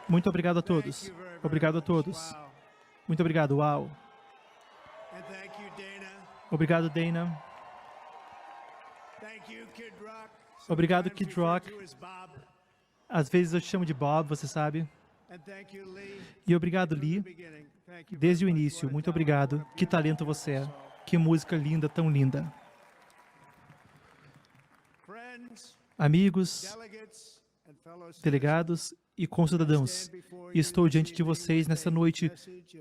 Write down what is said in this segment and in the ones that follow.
Muito obrigado a todos. Obrigado a todos. Muito obrigado. Uau. Obrigado, Dana. Obrigado, Kid Rock. Às vezes eu te chamo de Bob, você sabe. E obrigado, Lee. Desde o início, muito obrigado. Que talento você é. Que música linda, tão linda. Amigos, delegados e concidadãos, estou diante de vocês nessa noite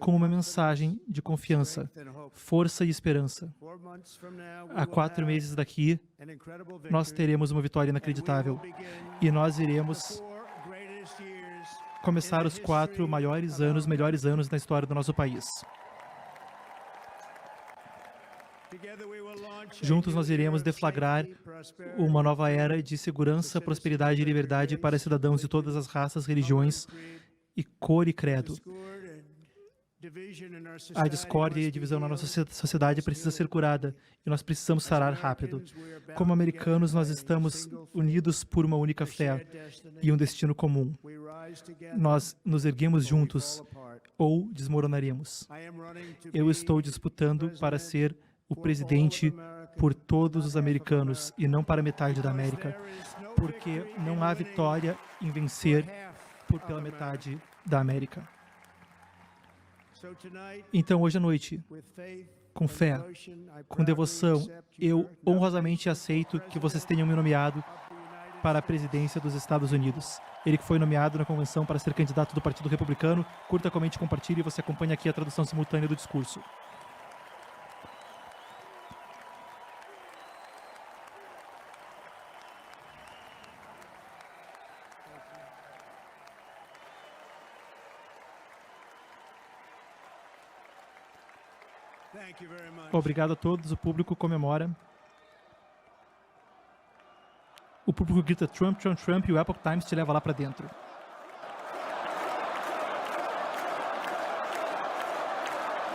com uma mensagem de confiança, força e esperança. Há 4 meses daqui, nós teremos uma vitória inacreditável e nós iremos começar os 4 melhores anos na história do nosso país. Juntos nós iremos deflagrar uma nova era de segurança, prosperidade e liberdade para cidadãos de todas as raças, religiões e cor e credo. A discórdia e a divisão na nossa sociedade precisa ser curada e nós precisamos sarar rápido. Como americanos, nós estamos unidos por uma única fé e um destino comum. Nós nos erguemos juntos ou desmoronaremos. Eu estou disputando para ser o presidente por todos os americanos e não para metade da América, porque não há vitória em vencer pela metade da América. Então, hoje à noite, com fé, com devoção, eu honrosamente aceito que vocês tenham me nomeado para a presidência dos Estados Unidos. Ele que foi nomeado na convenção para ser candidato do Partido Republicano. Curta, comente, compartilhe e você acompanha aqui a tradução simultânea do discurso. Obrigado a todos, o público comemora. O público grita Trump, Trump, Trump e o Epoch Times te leva lá para dentro.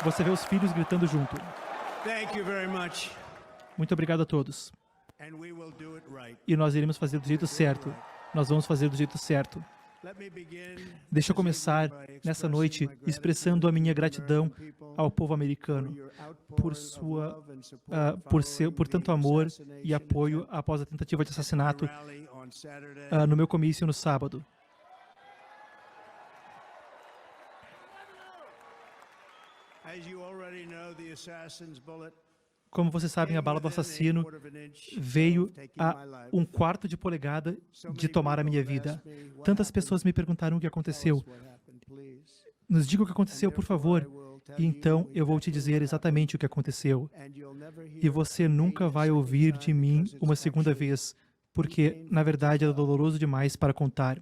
Você vê os filhos gritando junto. Muito obrigado a todos. E nós iremos fazer do jeito certo. Nós vamos fazer do jeito certo. Deixa eu começar nessa noite expressando a minha gratidão ao povo americano por tanto amor e apoio após a tentativa de assassinato no meu comício no sábado. Como vocês sabem, a bala do assassino veio a 1/4 de polegada de tomar a minha vida. Tantas pessoas me perguntaram o que aconteceu. Nos diga o que aconteceu, por favor. E então eu vou te dizer exatamente o que aconteceu. E você nunca vai ouvir de mim uma segunda vez, porque, na verdade, é doloroso demais para contar.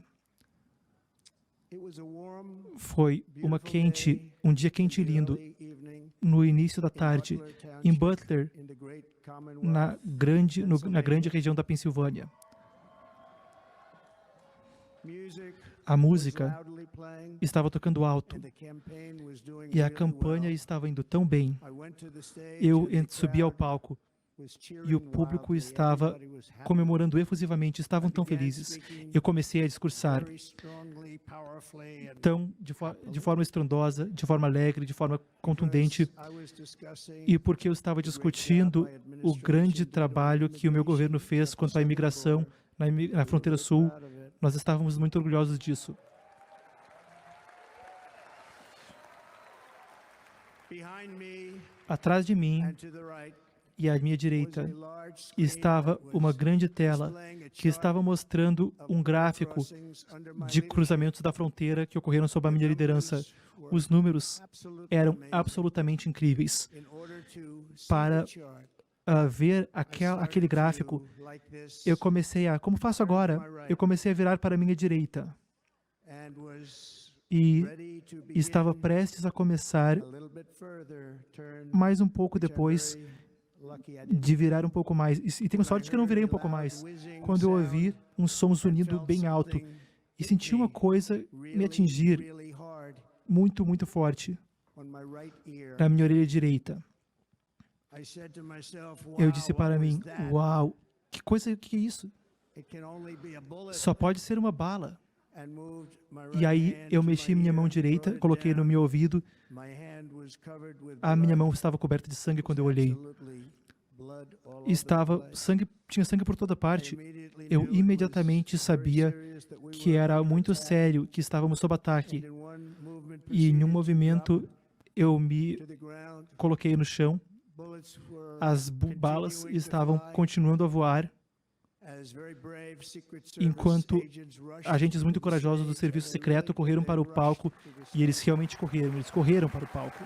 Foi um dia quente e lindo, no início da tarde, em Butler, na grande região da Pensilvânia. A música estava tocando alto e a campanha estava indo tão bem. Eu subi ao palco e o público estava comemorando efusivamente, estavam tão felizes. Eu comecei a discursar de forma estrondosa, de forma alegre, de forma contundente, e porque eu estava discutindo o grande trabalho que o meu governo fez quanto à imigração na fronteira sul. Nós estávamos muito orgulhosos disso. Atrás de mim e à minha direita estava uma grande tela que estava mostrando um gráfico de cruzamentos da fronteira que ocorreram sob a minha liderança. Os números eram absolutamente incríveis. Para ver aquele gráfico, eu comecei como faço agora? Eu comecei a virar para a minha direita. E estava prestes a começar, mais um pouco depois, de virar um pouco mais. E tenho sorte que eu não virei um pouco mais. Quando eu ouvi um som zunindo bem alto e senti uma coisa me atingir muito, muito forte na minha orelha direita. Eu disse para mim, uau, que é isso? Só pode ser uma bala. E aí eu mexi minha mão direita, coloquei no meu ouvido. A minha mão estava coberta de sangue quando eu olhei. Tinha sangue por toda parte. Eu imediatamente sabia que era muito sério, que estávamos sob ataque. E em um movimento eu me coloquei no chão. As balas estavam continuando a voar, enquanto agentes muito corajosos do serviço secreto correram para o palco, e eles realmente correram, eles correram para o palco.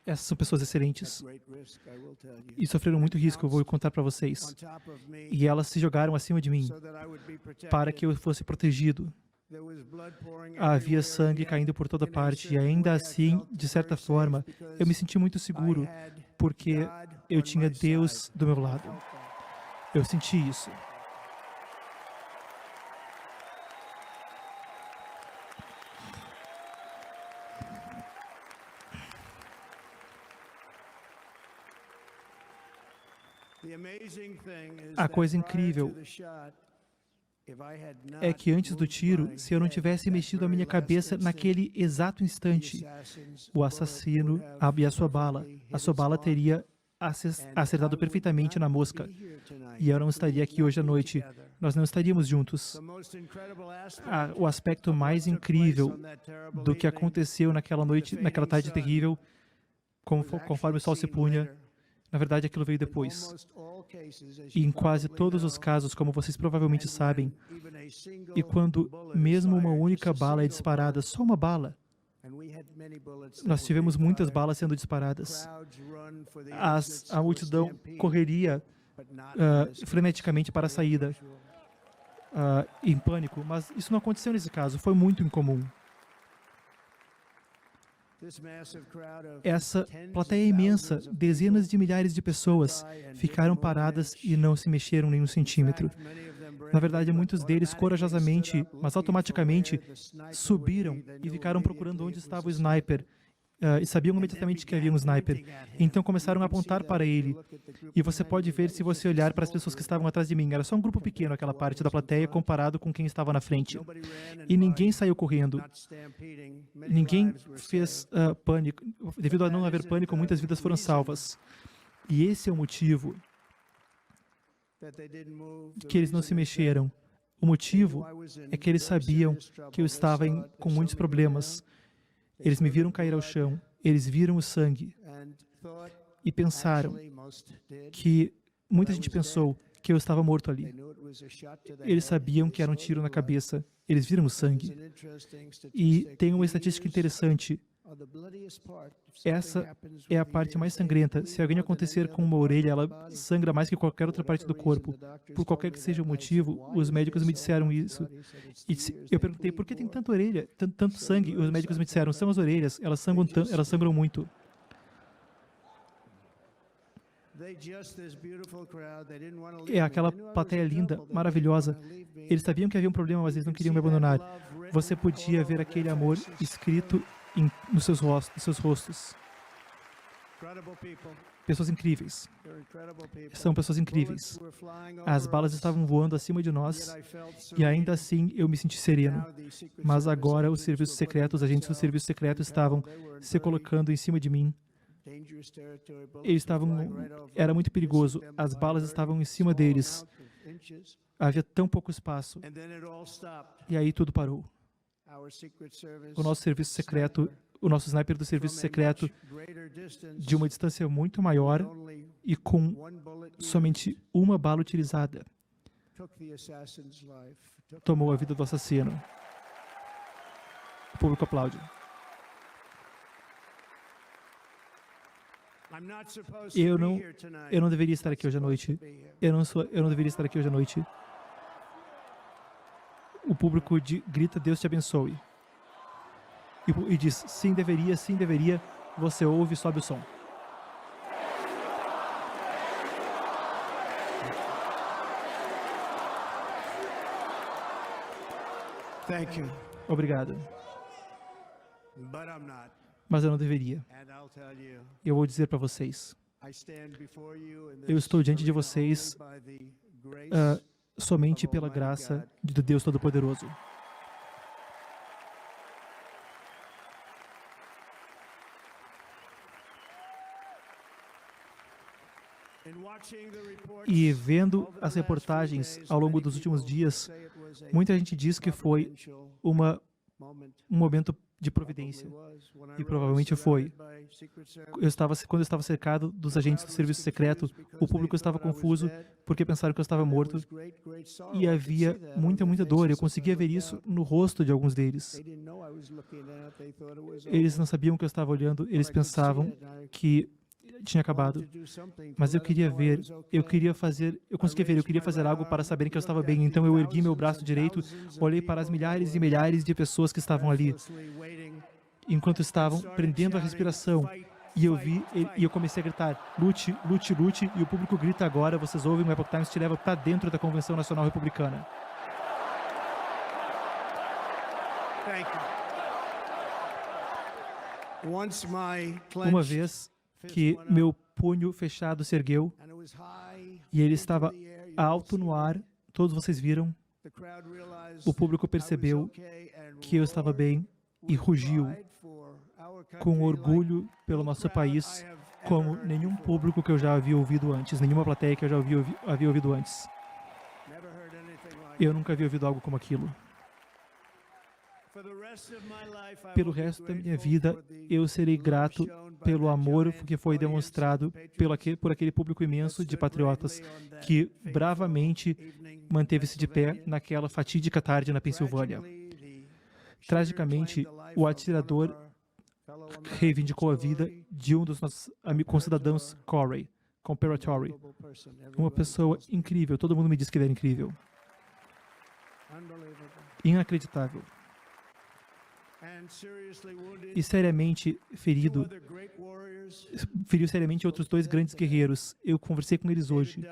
Essas são pessoas excelentes e sofreram muito risco, eu vou contar para vocês. E elas se jogaram acima de mim para que eu fosse protegido. Havia sangue caindo por toda parte e ainda assim, de certa forma, eu me senti muito seguro porque eu tinha Deus do meu lado. Eu senti isso. A coisa incrível é que antes do tiro, se eu não tivesse mexido a minha cabeça naquele exato instante, o assassino e a sua bala teria acertado perfeitamente na mosca. E eu não estaria aqui hoje à noite. Nós não estaríamos juntos. O aspecto mais incrível do que aconteceu naquela noite, naquela tarde terrível, conforme o sol se punha, na verdade, aquilo veio depois. E em quase todos os casos, como vocês provavelmente sabem, e quando mesmo uma única bala é disparada, só uma bala, nós tivemos muitas balas sendo disparadas. A multidão correria freneticamente para a saída, em pânico, mas isso não aconteceu nesse caso, foi muito incomum. Essa plateia imensa, dezenas de milhares de pessoas, ficaram paradas e não se mexeram nem um centímetro. Na verdade, muitos deles corajosamente, mas automaticamente, subiram e ficaram procurando onde estava o sniper. E sabiam imediatamente que havia um sniper. Então começaram a apontar para ele. E você pode ver se você olhar para as pessoas que estavam atrás de mim. Era só um grupo pequeno, aquela parte da plateia, comparado com quem estava na frente. E ninguém saiu correndo. Ninguém fez pânico. Devido a não haver pânico, muitas vidas foram salvas. E esse é o motivo que eles não se mexeram. O motivo é que eles sabiam que eu estava com muitos problemas. Eles me viram cair ao chão, eles viram o sangue e pensaram que, muita gente pensou que eu estava morto ali. Eles sabiam que era um tiro na cabeça, eles viram o sangue. E tem uma estatística interessante. Essa é a parte mais sangrenta. Se alguém acontecer com uma orelha, ela sangra mais que qualquer outra parte do corpo. Por qualquer que seja o motivo, os médicos me disseram isso. E eu perguntei, por que tem tanta orelha, tanto sangue? E os médicos me disseram, são as orelhas, elas sangram muito. É aquela plateia linda, maravilhosa. Eles sabiam que havia um problema, mas eles não queriam me abandonar. Você podia ver aquele amor escrito nos seus rostos. Pessoas incríveis. São pessoas incríveis. As balas estavam voando acima de nós e ainda assim eu me senti sereno. Mas agora os serviços secretos, os agentes do serviço secreto estavam se colocando em cima de mim. Era muito perigoso. As balas estavam em cima deles. Havia tão pouco espaço. E aí tudo parou. O nosso serviço secreto, o nosso sniper do serviço secreto, de uma distância muito maior e com somente uma bala utilizada, tomou a vida do assassino. O público aplaude. Eu não deveria estar aqui hoje à noite. Eu não deveria estar aqui hoje à noite. O público grita, Deus te abençoe. E diz, sim, deveria, sim, deveria. Você ouve e sobe o som. Obrigado. Mas eu não deveria. Eu vou dizer para vocês, eu estou diante de vocês somente pela graça de Deus Todo-Poderoso. E vendo as reportagens ao longo dos últimos dias, muita gente diz que foi um momento de providência. E provavelmente foi. Quando eu estava cercado dos agentes do serviço secreto, o público estava confuso porque pensaram que eu estava morto. E havia muita dor. Eu conseguia ver isso no rosto de alguns deles. Eles não sabiam que eu estava olhando. Eles pensavam que tinha acabado. Mas eu queria ver, eu queria fazer algo para saberem que eu estava bem. Então eu ergui meu braço direito, olhei para as milhares e milhares de pessoas que estavam ali, enquanto estavam prendendo a respiração. E eu comecei a gritar, lute, lute, lute, e o público grita agora, vocês ouvem, o Epoch Times te leva para dentro da Convenção Nacional Republicana. Uma vez que meu punho fechado se ergueu e ele estava alto no ar, todos vocês viram, o público percebeu que eu estava bem e rugiu com orgulho pelo nosso país, como nenhum público que eu já havia ouvido antes, nenhuma plateia que eu já havia ouvido antes. Eu nunca havia ouvido algo como aquilo. Pelo resto da minha vida, eu serei grato pelo amor que foi demonstrado por aquele público imenso de patriotas que bravamente manteve-se de pé naquela fatídica tarde na Pensilvânia. Tragicamente, o atirador reivindicou a vida de um dos nossos concidadãos, Corey, Comparatori. Uma pessoa incrível. Todo mundo me disse que ele era incrível. Inacreditável. E seriamente feriu seriamente outros dois grandes guerreiros. Eu conversei com eles hoje,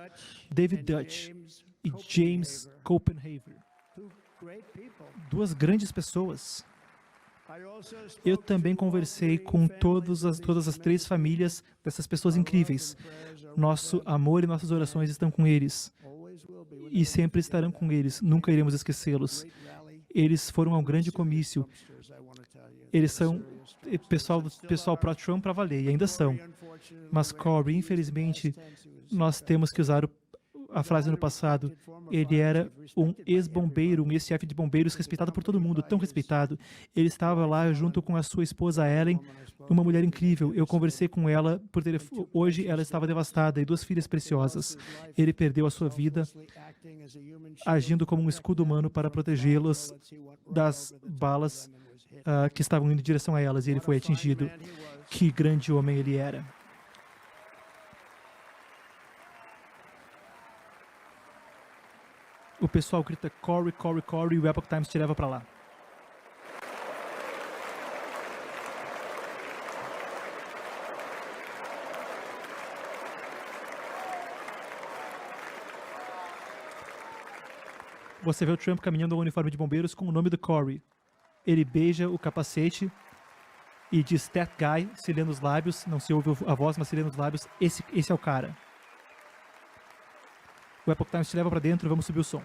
David Dutch e James Copenhaver. Duas grandes pessoas. Eu também conversei com todas as três famílias dessas pessoas incríveis. Nosso amor e nossas orações estão com eles. E sempre estarão com eles. Nunca iremos esquecê-los. Eles foram a um grande comício. Eles são pessoal pró-Trump para valer, e ainda são. Mas Corey, infelizmente, nós temos que usar a frase no passado. Ele era um ex-bombeiro, um ex-chefe de bombeiros respeitado por todo mundo, tão respeitado. Ele estava lá junto com a sua esposa Ellen, uma mulher incrível. Eu conversei com ela por telefone. Hoje ela estava devastada e duas filhas preciosas. Ele perdeu a sua vida agindo como um escudo humano para protegê-las das balas que estavam indo em direção a elas, e ele foi atingido. Que grande homem ele era. O pessoal grita Corey, Corey, Corey, e o Epoch Times te leva para lá. Você vê o Trump caminhando ao uniforme de bombeiros com o nome do Corey. Ele beija o capacete e diz "That guy", se lê nos lábios, não se ouve a voz, mas se lê nos lábios, esse é o cara. O Epoch Times te leva para dentro, vamos subir o som.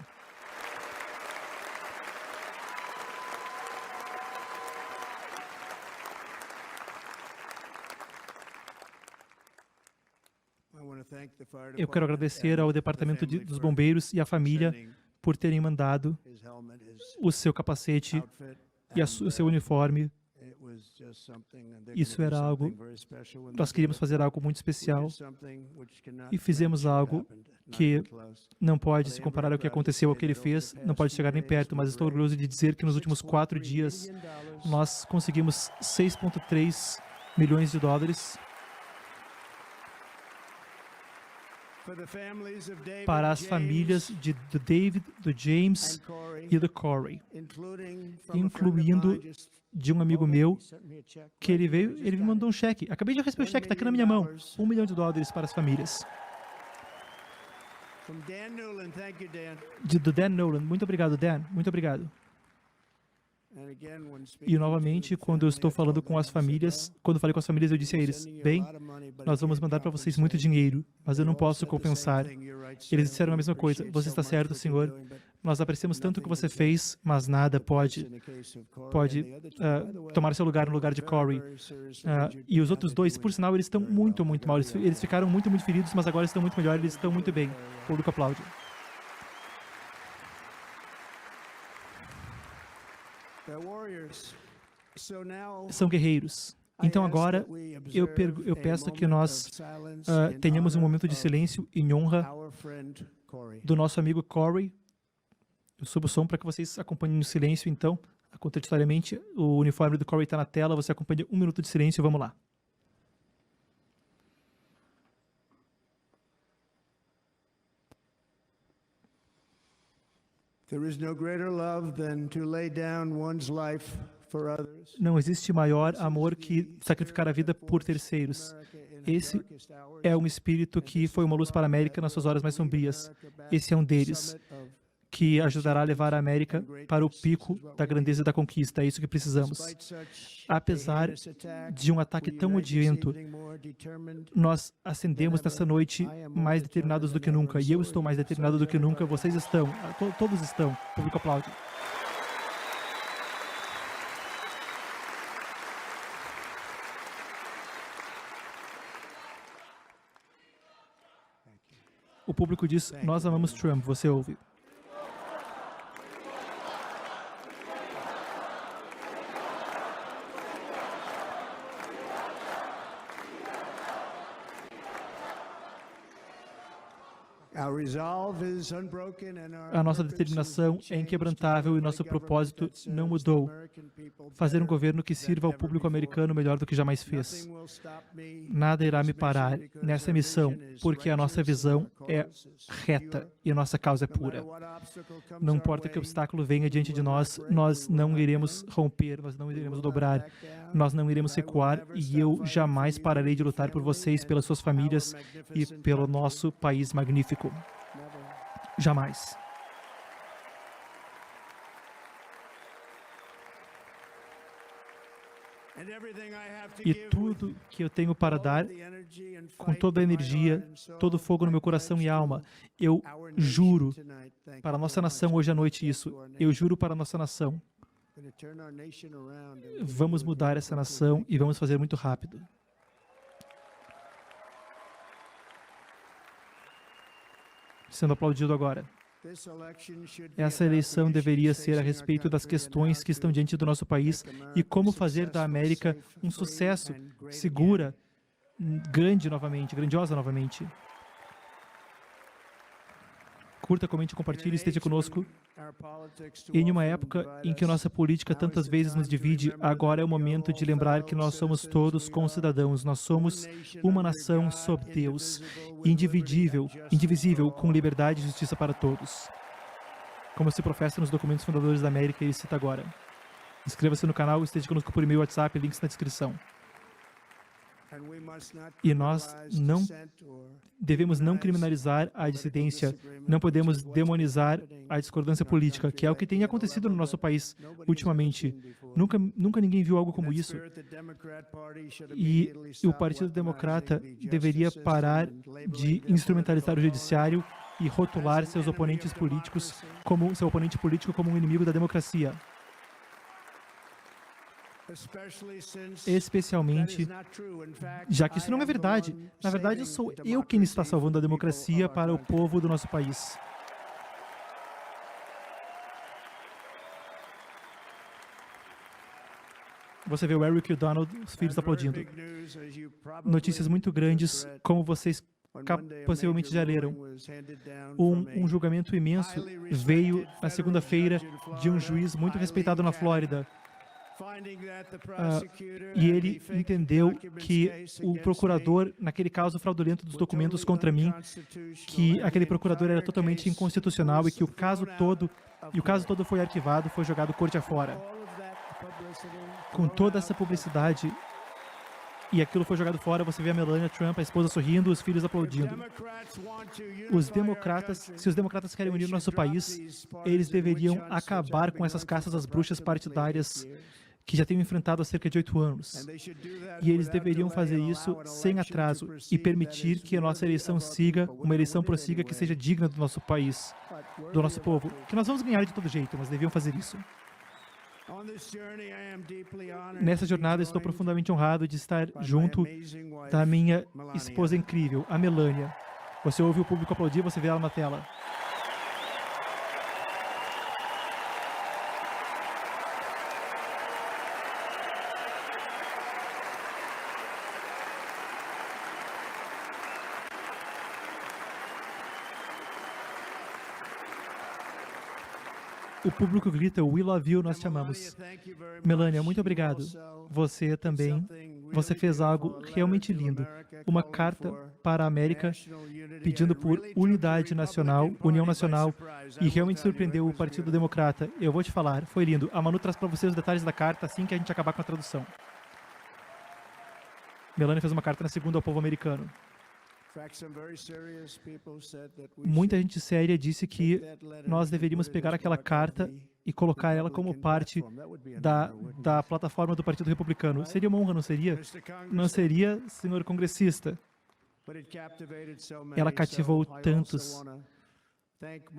Eu quero agradecer ao Departamento dos Bombeiros e à família por terem mandado o seu capacete e o seu uniforme. Isso era algo, nós queríamos fazer algo muito especial e fizemos algo que não pode se comparar ao que aconteceu, ao que ele fez, não pode chegar nem perto, mas estou orgulhoso de dizer que nos últimos 4 dias nós conseguimos 6,3 milhões de dólares para as famílias do David, do James e do Corey, incluindo de um amigo meu, que ele me mandou um cheque. Acabei de receber o cheque, está aqui na minha mão. $1 milhão para as famílias. Do Dan Nolan. Muito obrigado, Dan. Muito obrigado. E novamente, quando eu estou falando com as famílias, quando falei com as famílias, eu disse a eles: bem, nós vamos mandar para vocês muito dinheiro, mas eu não posso compensar. Eles disseram a mesma coisa: você está certo, Senhor, nós apreciamos tanto o que você fez, mas nada pode tomar seu lugar no lugar de Corey. E os outros dois, por sinal, eles estão muito, muito mal. Eles ficaram muito, muito feridos, mas agora estão muito melhor, eles estão muito bem. O público aplaude. São guerreiros. Então agora, eu peço que nós tenhamos um momento de silêncio em honra do nosso amigo Corey. Eu subo o som para que vocês acompanhem no silêncio, então, contraditoriamente. O uniforme do Corey está na tela, você acompanha 1 minuto de silêncio, vamos lá. Não existe maior amor que sacrificar a vida por terceiros. Esse é um espírito que foi uma luz para a América nas suas horas mais sombrias. Esse é um deles, que ajudará a levar a América para o pico da grandeza e da conquista. É isso que precisamos. Apesar de um ataque tão odiento, nós ascendemos nessa noite mais determinados do que nunca. E eu estou mais determinado do que nunca. Vocês estão. Todos estão. O público aplaude. O público diz: nós amamos Trump. Você ouve. A nossa determinação é inquebrantável e nosso propósito não mudou. Fazer um governo que sirva ao público americano melhor do que jamais fez. Nada irá me parar nessa missão, porque a nossa visão é reta e a nossa causa é pura. Não importa que obstáculo venha diante de nós, nós não iremos romper, nós não iremos dobrar, nós não iremos recuar, e eu jamais pararei de lutar por vocês, pelas suas famílias e pelo nosso país magnífico. Jamais. E tudo que eu tenho para dar, com toda a energia, todo o fogo no meu coração e alma, eu juro para a nossa nação hoje à noite isso. Eu juro para a nossa nação. Vamos mudar essa nação e vamos fazer muito rápido. Sendo aplaudido agora. Essa eleição deveria ser a respeito das questões que estão diante do nosso país e como fazer da América um sucesso, segura, grande novamente, grandiosa novamente. Curta, comente, compartilhe, esteja conosco. Em uma época em que nossa política tantas vezes nos divide, agora é o momento de lembrar que nós somos todos concidadãos. Nós somos uma nação sob Deus, indivisível, com liberdade e justiça para todos. Como se professa nos documentos fundadores da América, ele cita agora. Inscreva-se no canal, esteja conosco por e-mail, WhatsApp, links na descrição. E nós devemos não criminalizar a dissidência, não podemos demonizar a discordância política, que é o que tem acontecido no nosso país ultimamente. Nunca ninguém viu algo como isso. E o Partido Democrata deveria parar de instrumentalizar o judiciário e rotular seu oponente político como um inimigo da democracia. Especialmente, já que isso não é verdade. Na verdade, sou eu quem está salvando a democracia para o povo do nosso país. Você vê o Eric e o Donald, os filhos aplaudindo. Notícias muito grandes, como vocês possivelmente já leram. Um julgamento imenso veio na segunda-feira de um juiz muito respeitado na Flórida. E ele entendeu que o procurador, naquele caso fraudulento dos documentos contra mim, que aquele procurador era totalmente inconstitucional e que o caso todo foi arquivado, foi jogado corte afora. Com toda essa publicidade, e aquilo foi jogado fora. Você vê a Melania Trump, a esposa sorrindo, os filhos aplaudindo. Se os democratas querem unir o nosso país, eles deveriam acabar com essas caças às bruxas partidárias que já têm enfrentado há cerca de 8 anos. E eles deveriam fazer isso sem atraso e permitir que a nossa eleição siga, uma eleição prossiga que seja digna do nosso país, do nosso povo. Que nós vamos ganhar de todo jeito, mas deviam fazer isso. Nessa jornada, estou profundamente honrado de estar junto da minha esposa incrível, a Melania. Você ouve o público aplaudir, você vê ela na tela. O público grita, "We love you", nós te amamos. Melania, muito obrigado. Você também, você fez algo realmente lindo. Uma carta para a América pedindo por unidade nacional, união nacional, e realmente surpreendeu o Partido Democrata. Eu vou te falar, foi lindo. A Manu traz para você os detalhes da carta assim que a gente acabar com a tradução. Melania fez uma carta na segunda ao povo americano. Muita gente séria disse que nós deveríamos pegar aquela carta e colocar ela como parte da plataforma do Partido Republicano. Seria uma honra, não seria? Não seria, senhor congressista? Ela cativou tantos.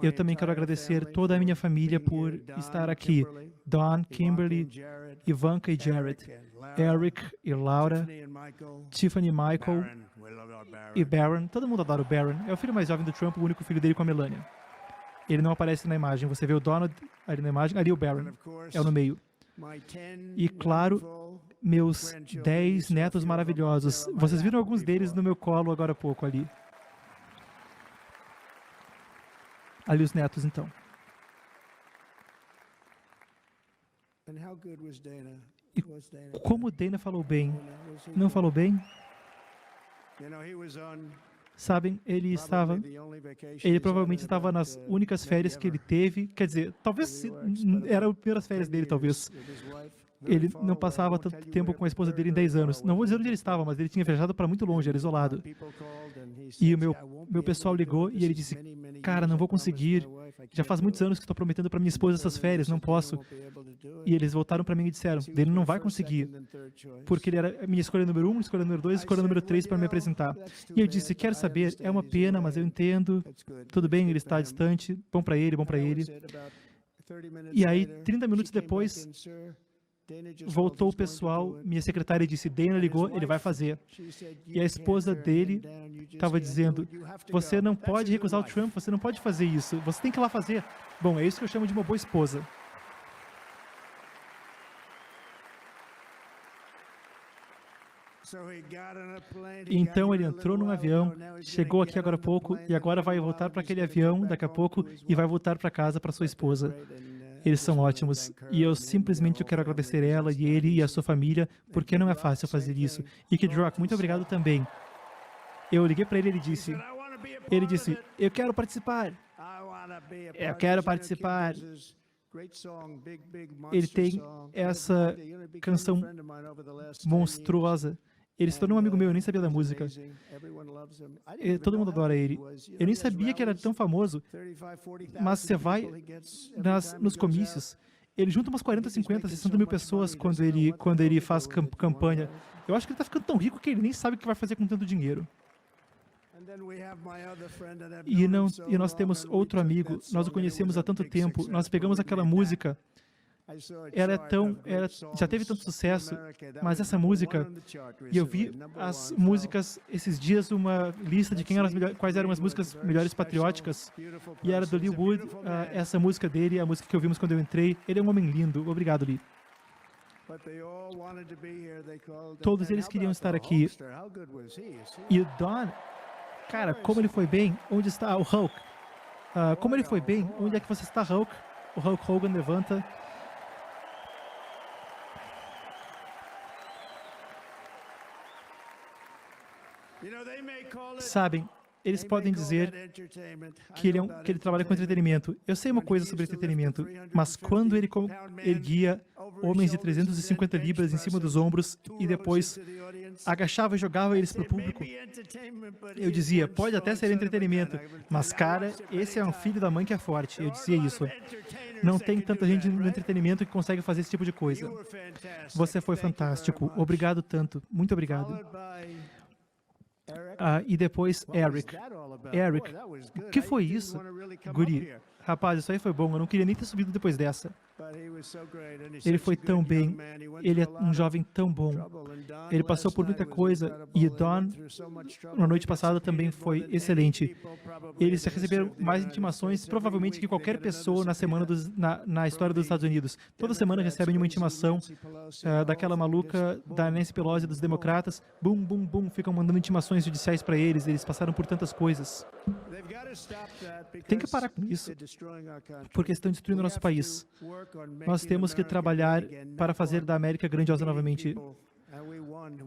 Eu também quero agradecer toda a minha família por estar aqui. Don, Kimberly, Ivanka e Jared, Eric e Laura, Tiffany e Michael e Barron. Todo mundo adora o Barron. É o filho mais jovem do Trump, o único filho dele com a Melania. Ele não aparece na imagem. Você vê o Donald ali na imagem, ali o Barron. É o no meio. E, claro, meus 10 netos maravilhosos. Vocês viram alguns deles no meu colo agora há pouco ali. Ali os netos, então. E como Dana falou bem? Não falou bem? Sabem, ele provavelmente estava nas únicas férias que ele teve. Quer dizer, talvez eram as primeiras férias dele, talvez. Ele não passava tanto tempo com a esposa dele em 10 anos. Não vou dizer onde ele estava, mas ele tinha viajado para muito longe, era isolado. E o meu pessoal ligou e ele disse, cara, não vou conseguir. Já faz muitos anos que estou prometendo para minha esposa essas férias, não posso. E eles voltaram para mim e disseram, ele não vai conseguir. Porque ele era a minha escolha número 1, escolha número 2, escolha número 3 para me apresentar. E eu disse, quero saber, é uma pena, mas eu entendo. Tudo bem, ele está distante. Bom para ele, bom para ele. E aí, 30 minutos depois, voltou o pessoal, minha secretária disse, Dana ligou, ele vai fazer. E a esposa dele estava dizendo, você não pode recusar o Trump, você não pode fazer isso, você tem que ir lá fazer. Bom, é isso que eu chamo de uma boa esposa. Então ele entrou num avião, chegou aqui agora há pouco, e agora vai voltar para aquele avião daqui a pouco e vai voltar para casa para sua esposa. Eles são ótimos, e eu simplesmente quero agradecer ela e ele e a sua família, porque não é fácil fazer isso. E Kid Rock, muito obrigado também. Eu liguei para ele e ele disse, eu quero participar. Eu quero participar. Ele tem essa canção monstruosa. Ele se tornou um amigo meu, eu nem sabia da música. Todo mundo adora ele. Eu nem sabia que ele era tão famoso, mas você vai nos comícios, ele junta umas 40, 50, 60 mil pessoas quando ele faz campanha. Eu acho que ele está ficando tão rico que ele nem sabe o que vai fazer com tanto dinheiro. E nós temos outro amigo, nós o conhecemos há tanto tempo, nós pegamos aquela música, já teve tanto sucesso, mas essa música, e eu vi as músicas esses dias, uma lista de quais eram as músicas melhores patrióticas, e era do Lee Wood, essa música dele, a música que ouvimos quando eu entrei. Ele é um homem lindo. Obrigado, Lee. Todos eles queriam estar aqui. E o Don, cara, como ele foi bem? Onde está o Hulk? Como ele foi bem? Onde é que você está, Hulk? O Hulk Hogan levanta. Sabem, eles podem dizer que ele trabalha com entretenimento. Eu sei uma coisa sobre entretenimento, mas quando ele erguia homens de 350 libras em cima dos ombros e depois agachava e jogava eles para o público. Eu dizia, pode até ser entretenimento, mas, cara, esse é um filho da mãe que é forte. Eu dizia isso. Não tem tanta gente no entretenimento que consegue fazer esse tipo de coisa. Você foi fantástico. Obrigado tanto. Muito obrigado. E depois, Eric. Eric, o que foi isso? Guri, rapaz, isso aí foi bom. Eu não queria nem ter subido depois dessa. Ele foi tão bem. Ele é um jovem tão bom. Ele passou por muita coisa. E Don, na noite passada, também foi excelente. Eles receberam mais intimações, provavelmente, que qualquer pessoa na história dos Estados Unidos. Toda semana recebem uma intimação daquela maluca da Nancy Pelosi, dos democratas. Bum, bum, bum. Ficam mandando intimações judiciais para eles. Eles passaram por tantas coisas. Tem que parar com isso, porque estão destruindo nosso país. Nós temos que trabalhar para fazer da América grandiosa novamente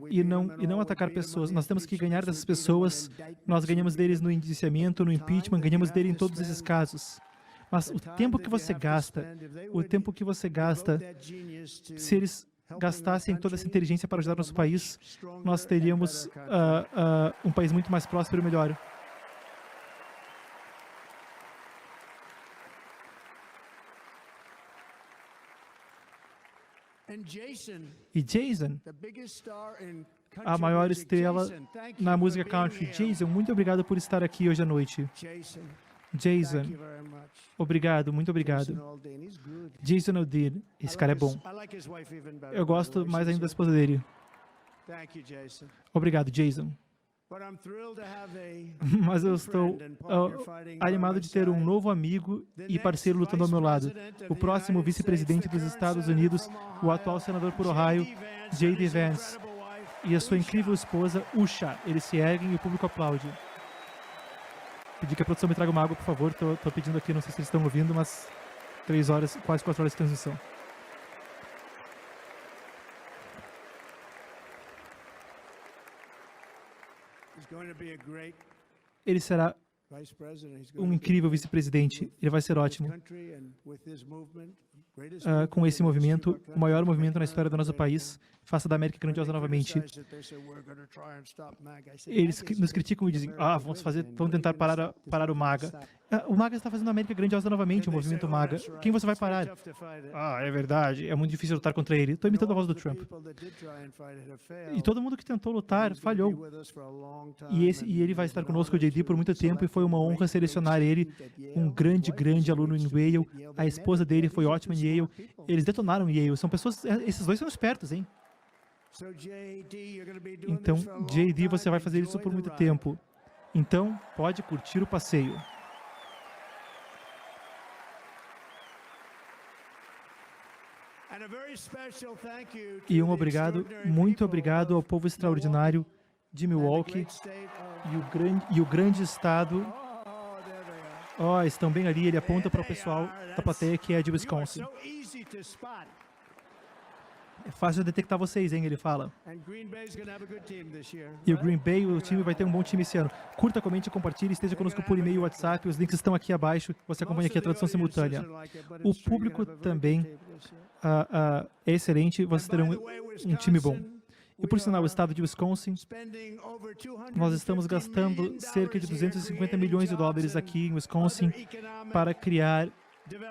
e não atacar pessoas. Nós temos que ganhar dessas pessoas. Nós ganhamos deles no indiciamento, no impeachment, ganhamos deles em todos esses casos. Mas o tempo que você gasta, se eles gastassem toda essa inteligência para ajudar nosso país, nós teríamos um país muito mais próspero e melhor. E Jason, a maior estrela na música country. Jason, muito obrigado por estar aqui hoje à noite. Jason, obrigado, muito obrigado. Jason Aldean, esse cara é bom. Eu gosto mais ainda da esposa dele. Obrigado, Jason. Mas eu estou animado de ter um novo amigo e parceiro lutando ao meu lado. O próximo vice-presidente dos Estados Unidos, o atual senador por Ohio, J.D. Vance, e a sua incrível esposa, Usha. Eles se erguem e o público aplaude. Pedi que a produção me traga uma água, por favor. Estou pedindo aqui, não sei se eles estão ouvindo, mas 3 horas, quase 4 horas de transmissão. Ele será um incrível vice-presidente. Ele vai ser ótimo. Com esse movimento, o maior movimento na história do nosso país, faça da América grandiosa novamente. Eles nos criticam e dizem, vamos tentar parar o MAGA. O MAGA está fazendo a América grandiosa novamente, o movimento MAGA. Quem você vai parar? É verdade, é muito difícil lutar contra ele. Estou imitando a voz do Trump. E todo mundo que tentou lutar falhou. E ele vai estar conosco, o J.D., por muito tempo, e foi uma honra selecionar ele, um grande, grande aluno em Yale. A esposa dele foi ótima em Yale. Eles detonaram Yale. São pessoas, esses dois são espertos, hein? Então, J.D., você vai fazer isso por muito tempo. Então, pode curtir o passeio. E um obrigado, muito obrigado ao povo extraordinário de Milwaukee e o grande estado. Estão bem ali, ele aponta para o pessoal da plateia que é de Wisconsin. É fácil detectar vocês, hein, ele fala. E o Green Bay, o time vai ter um bom time esse ano. Curta, comente, compartilhe, esteja conosco por e-mail e WhatsApp, os links estão aqui abaixo, você acompanha aqui a tradução simultânea. O público também é excelente, vocês terão um time bom. E por sinal, o estado de Wisconsin, nós estamos gastando cerca de 250 milhões de dólares aqui em Wisconsin para criar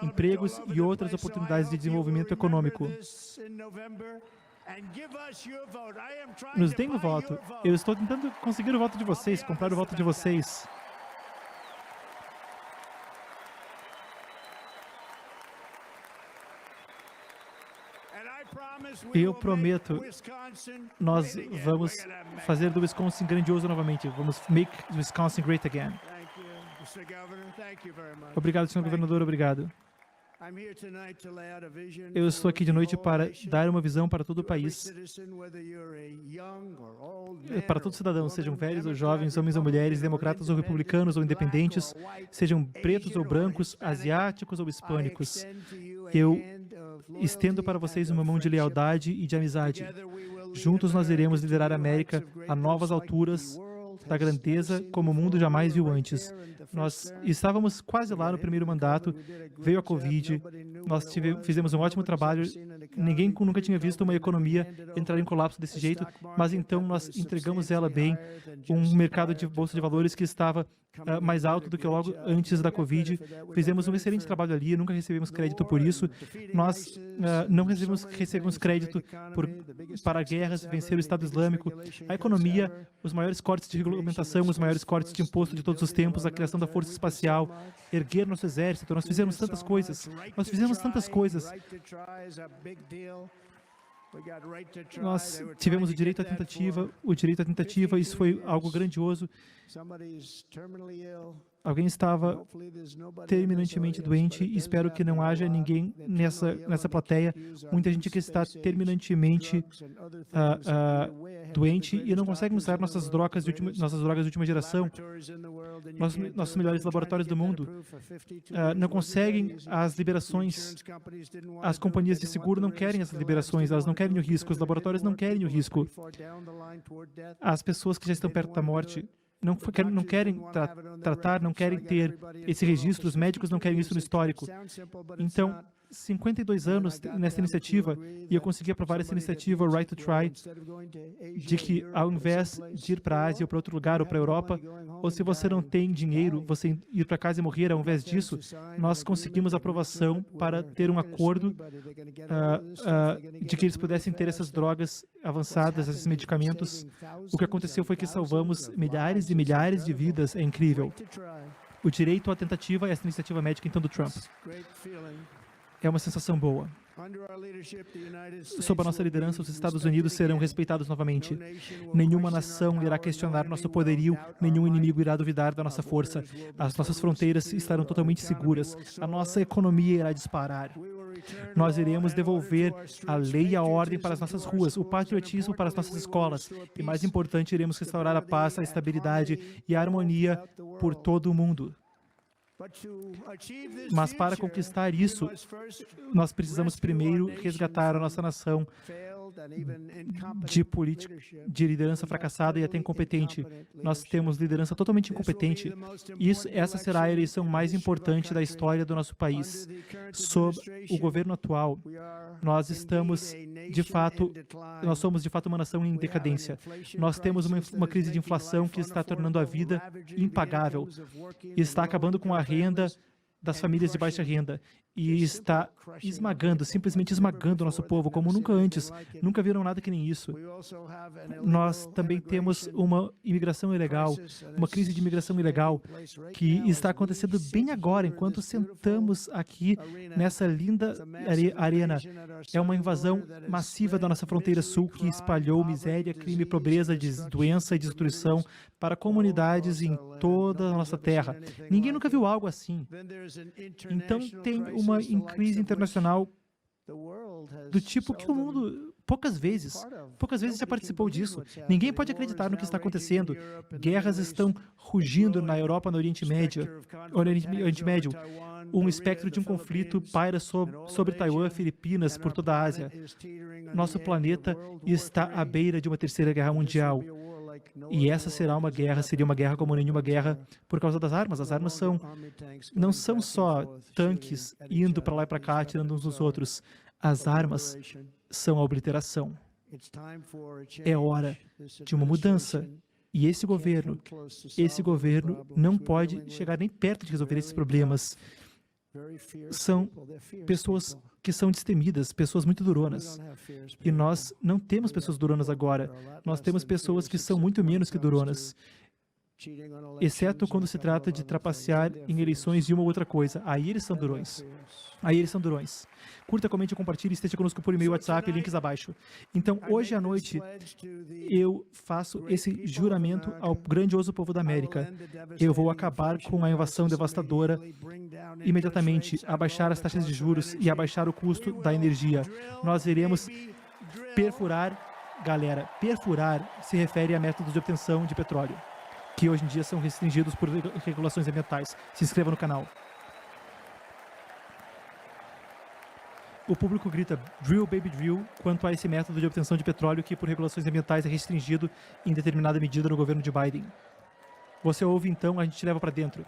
empregos e outras oportunidades de desenvolvimento econômico. Nos deem o voto. Eu estou tentando conseguir o voto de vocês, comprar o voto de vocês. Eu prometo, nós vamos fazer do Wisconsin grandioso novamente. Vamos make Wisconsin great again. Obrigado, senhor governador, obrigado. Eu estou aqui de noite para dar uma visão para todo o país, para todos os cidadãos, sejam velhos ou jovens, homens ou mulheres, democratas ou republicanos ou independentes, sejam pretos ou brancos, asiáticos ou hispânicos. Eu estendo para vocês uma mão de lealdade e de amizade. Juntos nós iremos liderar a América a novas alturas da grandeza como o mundo jamais viu antes. Nós estávamos quase lá no primeiro mandato, veio a Covid, nós fizemos um ótimo trabalho, ninguém nunca tinha visto uma economia entrar em colapso desse jeito, mas então nós entregamos ela bem, um mercado de bolsa de valores que estava mais alto do que logo antes da Covid. Fizemos um excelente trabalho ali, nunca recebemos crédito por isso. Nós não recebemos crédito para guerras, vencer o Estado Islâmico, a economia, os maiores cortes de regulamentação, os maiores cortes de imposto de todos os tempos, a criação da força espacial, erguer nosso exército. Nós fizemos tantas coisas. Nós fizemos tantas coisas. Nós tivemos o direito à tentativa, isso foi algo grandioso. Alguém estava terminantemente doente e espero que não haja ninguém nessa plateia. Muita gente que está terminantemente doente e não consegue usar nossas drogas de última geração. Nossos melhores laboratórios do mundo não conseguem as liberações. As companhias de seguro não querem essas liberações, elas não querem o risco, os laboratórios não querem o risco. As pessoas que já estão perto da morte não querem tratar, não querem ter esse registro, os médicos não querem isso no histórico. Então, 52 anos nessa iniciativa, e eu consegui aprovar essa iniciativa, Right to Try, de que ao invés de ir para a Ásia ou para outro lugar, ou para a Europa, ou se você não tem dinheiro, você ir para casa e morrer, ao invés disso, nós conseguimos aprovação para ter um acordo de que eles pudessem ter essas drogas avançadas, esses medicamentos. O que aconteceu foi que salvamos milhares e milhares de vidas, é incrível. O direito à tentativa é essa iniciativa médica, então, do Trump. É uma sensação boa. Sob a nossa liderança, os Estados Unidos serão respeitados novamente. Nenhuma nação irá questionar nosso poderio, nenhum inimigo irá duvidar da nossa força. As nossas fronteiras estarão totalmente seguras. A nossa economia irá disparar. Nós iremos devolver a lei e a ordem para as nossas ruas, o patriotismo para as nossas escolas. E, mais importante, iremos restaurar a paz, a estabilidade e a harmonia por todo o mundo. Mas para conquistar isso, nós precisamos primeiro resgatar a nossa nação de liderança fracassada e até incompetente. Nós temos liderança totalmente incompetente. Essa será a eleição mais importante da história do nosso país. Sob o governo atual, nós somos de fato uma nação em decadência. Nós temos uma crise de inflação que está tornando a vida impagável. Está acabando com a renda das famílias de baixa renda e está simplesmente esmagando o nosso povo como nunca antes. Nunca viram nada que nem isso. Nós também temos uma imigração ilegal, uma crise de imigração ilegal que está acontecendo bem agora, enquanto sentamos aqui nessa linda arena. É uma invasão massiva da nossa fronteira sul que espalhou miséria, crime, pobreza, doença e destruição para comunidades em toda a nossa terra. Ninguém nunca viu algo assim. Então, tem uma crise internacional do tipo que o mundo poucas vezes já participou disso. Ninguém pode acreditar no que está acontecendo. Guerras estão rugindo na Europa, no Oriente Médio. Um espectro de um conflito paira sobre Taiwan, Filipinas, por toda a Ásia. Nosso planeta está à beira de uma terceira guerra mundial. E essa seria uma guerra como nenhuma guerra por causa das armas. As armas não são só tanques indo para lá e para cá, atirando uns nos outros. As armas são a obliteração. É hora de uma mudança. E esse governo não pode chegar nem perto de resolver esses problemas. São pessoas que são destemidas, pessoas muito duronas. E nós não temos pessoas duronas agora. Nós temos pessoas que são muito menos que duronas. Exceto quando se trata de trapacear em eleições e uma ou outra coisa. Aí eles são durões. Curta, comente, compartilhe e esteja conosco por e-mail, WhatsApp, links abaixo. Então, hoje à noite, eu faço esse juramento ao grandioso povo da América. Eu vou acabar com a invasão devastadora imediatamente, abaixar as taxas de juros e abaixar o custo da energia. Nós iremos perfurar, galera, perfurar se refere a métodos de obtenção de petróleo, que hoje em dia são restringidos por regulações ambientais. Se inscreva no canal. O público grita "drill, baby, drill" quanto a esse método de obtenção de petróleo que, por regulações ambientais, é restringido em determinada medida no governo de Biden. Você ouve, então, a gente te leva para dentro.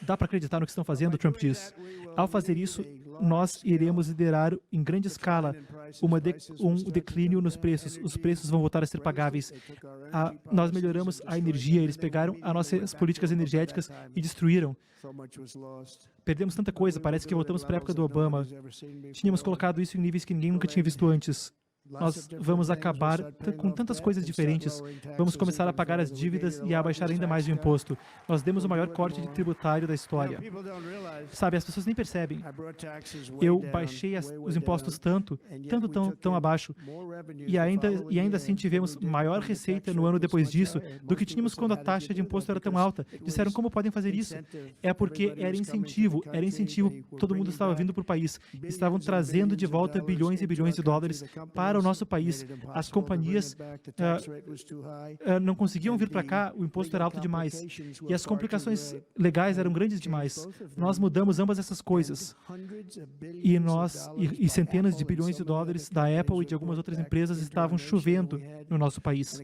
Dá para acreditar no que estão fazendo? Trump diz. Ao fazer isso, nós iremos liderar em grande escala um declínio nos preços. Os preços vão voltar a ser pagáveis. Nós melhoramos a energia. Eles pegaram as nossas políticas energéticas e destruíram. Perdemos tanta coisa. Parece que voltamos para a época do Obama. Tínhamos colocado isso em níveis que ninguém nunca tinha visto antes. Nós vamos acabar com tantas coisas diferentes. Vamos começar a pagar as dívidas e a abaixar ainda mais o imposto. Nós demos o maior corte de tributário da história. Sabe, as pessoas nem percebem. Eu baixei os impostos tão abaixo. E ainda assim tivemos maior receita no ano depois disso do que tínhamos quando a taxa de imposto era tão alta. Disseram, como podem fazer isso? É porque era incentivo. Todo mundo estava vindo para o país. Estavam trazendo de volta bilhões e bilhões de dólares para o nosso país. As companhias não conseguiam vir para cá, o imposto era alto demais. E as complicações legais eram grandes demais. Nós mudamos ambas essas coisas. E centenas de bilhões de dólares da Apple e de algumas outras empresas estavam chovendo no nosso país.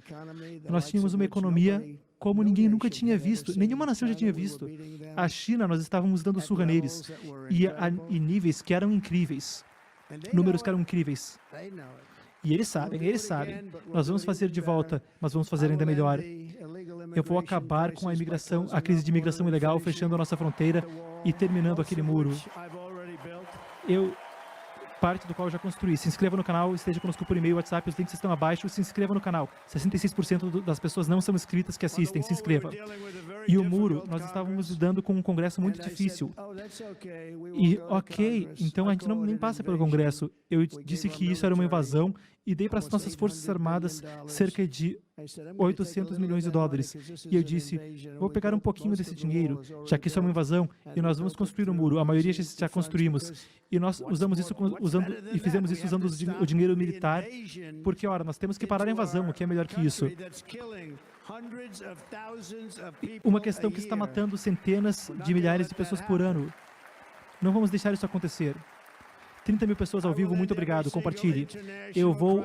Nós tínhamos uma economia como ninguém nunca tinha visto, nenhuma nação já tinha visto. A China, nós estávamos dando surra neles. E níveis que eram incríveis. Números que eram incríveis. E eles sabem. Nós vamos fazer de volta, mas vamos fazer ainda melhor. Eu vou acabar com a crise de imigração ilegal, fechando a nossa fronteira e terminando aquele muro. Parte do qual eu já construí. Se inscreva no canal, esteja conosco por e-mail, WhatsApp, os links estão abaixo. Se inscreva no canal. 66% das pessoas não são inscritas que assistem. Se inscreva. E o muro, nós estávamos lidando com um congresso muito difícil. E, então a gente nem passa pelo congresso. Eu disse que isso era uma invasão e dei para as nossas forças armadas cerca de 800 milhões de dólares. E eu disse, vou pegar um pouquinho desse dinheiro, já que isso é uma invasão, e nós vamos construir um muro. A maioria já construímos. E nós fizemos isso usando o dinheiro militar, porque, ora, nós temos que parar a invasão, o que é melhor que isso? Uma questão que está matando centenas de milhares de pessoas por ano. Não vamos deixar isso acontecer. 30 mil pessoas ao vivo, muito obrigado, compartilhe. Eu vou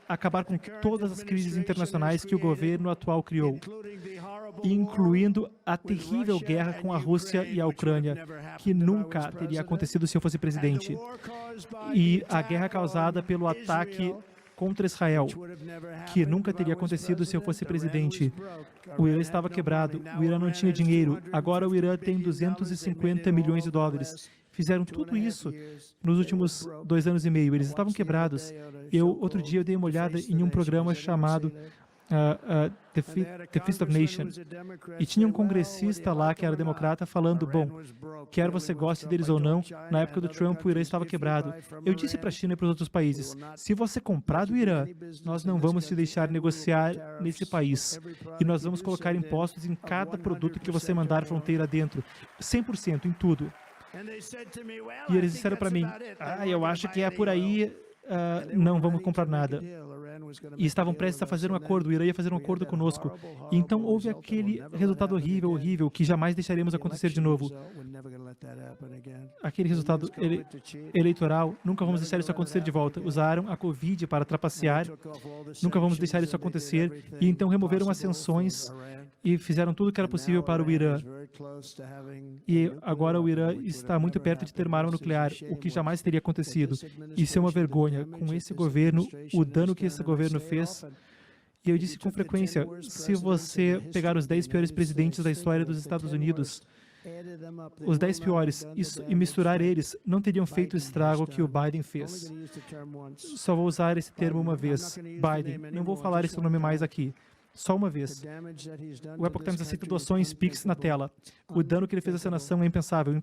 acabar com todas as crises internacionais que o governo atual criou, incluindo a terrível guerra com a Rússia e a Ucrânia, que nunca teria acontecido se eu fosse presidente, e a guerra causada pelo ataque contra Israel, que nunca teria acontecido se eu fosse presidente. O Irã estava quebrado, o Irã não tinha dinheiro, agora o Irã tem 250 milhões de dólares. Fizeram tudo isso nos últimos 2 anos e meio. Eles estavam quebrados. Outro dia, eu dei uma olhada em um programa chamado The Feast of Nations. E tinha um congressista lá que era democrata falando, bom, quer você goste deles ou não, na época do Trump, o Irã estava quebrado. Eu disse para a China e para os outros países, se você comprar do Irã, nós não vamos te deixar negociar nesse país. E nós vamos colocar impostos em cada produto que você mandar fronteira dentro. 100% em tudo. E eles disseram para mim, eu acho que é por aí, não vamos comprar nada. E estavam prestes a fazer um acordo, o Irã ia fazer um acordo conosco. E então houve aquele resultado horrível, que jamais deixaremos acontecer de novo. Aquele resultado eleitoral, nunca vamos deixar isso acontecer de volta. Usaram a Covid para trapacear, nunca vamos deixar isso acontecer. E então removeram as sanções e fizeram tudo o que era possível para o Irã. E agora o Irã está muito perto de ter uma arma nuclear, o que jamais teria acontecido. Isso é uma vergonha. Com esse governo, o dano que esse governo fez. E eu disse com frequência, se você pegar os 10 piores presidentes da história dos Estados Unidos, os 10 piores, e misturar eles, não teriam feito o estrago que o Biden fez. Só vou usar esse termo uma vez. Biden. Não vou falar esse nome mais aqui. Só uma vez. O Epoch Times aceita doações Pix na tela. O dano que ele fez a essa nação é impensável.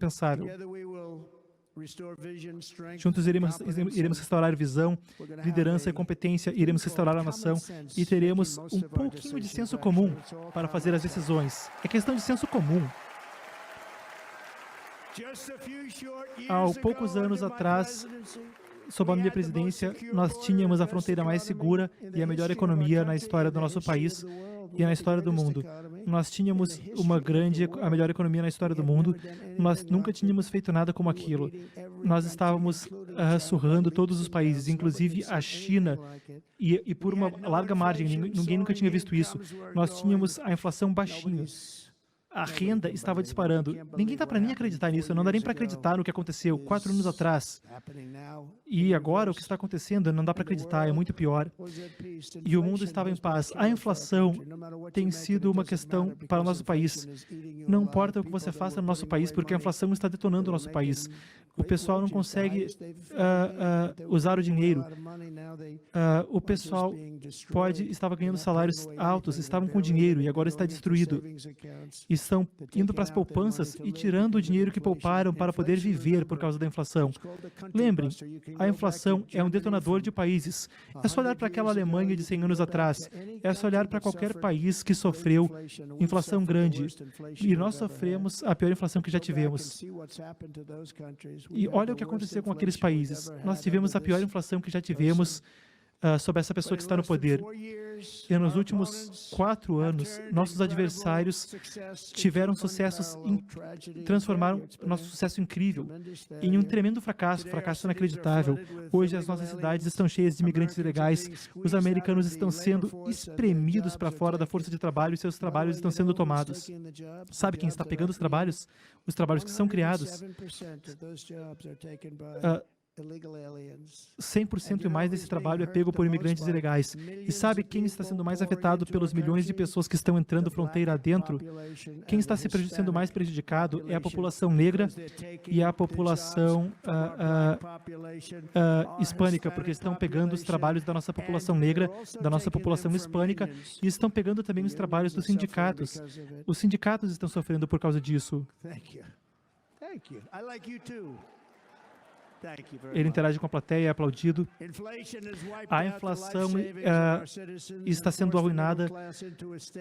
Juntos iremos restaurar visão, liderança e competência, iremos restaurar a nação e teremos um pouquinho de senso comum para fazer as decisões. É questão de senso comum. Há poucos anos atrás, sob a minha presidência, nós tínhamos a fronteira mais segura e a melhor economia na história do nosso país e na história do mundo. Nós tínhamos a melhor economia na história do mundo. Nós nunca tínhamos feito nada como aquilo. Nós estávamos surrando todos os países, inclusive a China, e por uma larga margem. Ninguém nunca tinha visto isso. Nós tínhamos a inflação baixinha. a renda estava disparando. Ninguém dá para nem acreditar nisso, não dá nem para acreditar no que aconteceu 4 anos atrás. E agora o que está acontecendo não dá para acreditar, é muito pior. E o mundo estava em paz. A inflação tem sido uma questão para o nosso país. Não importa o que você faça no nosso país, porque a inflação está detonando o nosso país. O pessoal não consegue usar o dinheiro. O pessoal estava ganhando salários altos, estavam com dinheiro e agora está destruído. Estão indo para as poupanças e tirando o dinheiro que pouparam para poder viver por causa da inflação. Lembrem, a inflação é um detonador de países. É só olhar para aquela Alemanha de 100 anos atrás. É só olhar para qualquer país que sofreu inflação grande. E nós sofremos a pior inflação que já tivemos. E olha o que aconteceu com aqueles países. Nós tivemos a pior inflação que já tivemos sobre essa pessoa que está no poder. E nos últimos 4 anos, nossos adversários tiveram sucessos, transformaram nosso sucesso incrível em um tremendo fracasso, fracasso inacreditável. Hoje as nossas cidades estão cheias de imigrantes ilegais, os americanos estão sendo espremidos para fora da força de trabalho e seus trabalhos estão sendo tomados. Sabe quem está pegando os trabalhos? Os trabalhos que são criados. 100% e mais desse trabalho é pego por imigrantes ilegais. E sabe quem está sendo mais afetado pelos milhões de pessoas que estão entrando fronteira adentro? Quem está sendo mais prejudicado é a população negra e a população hispânica, porque estão pegando os trabalhos da nossa população negra, da nossa população hispânica, e estão pegando também os trabalhos dos sindicatos. Os sindicatos estão sofrendo por causa disso. Ele interage com a plateia, é aplaudido. A inflação está sendo arruinada.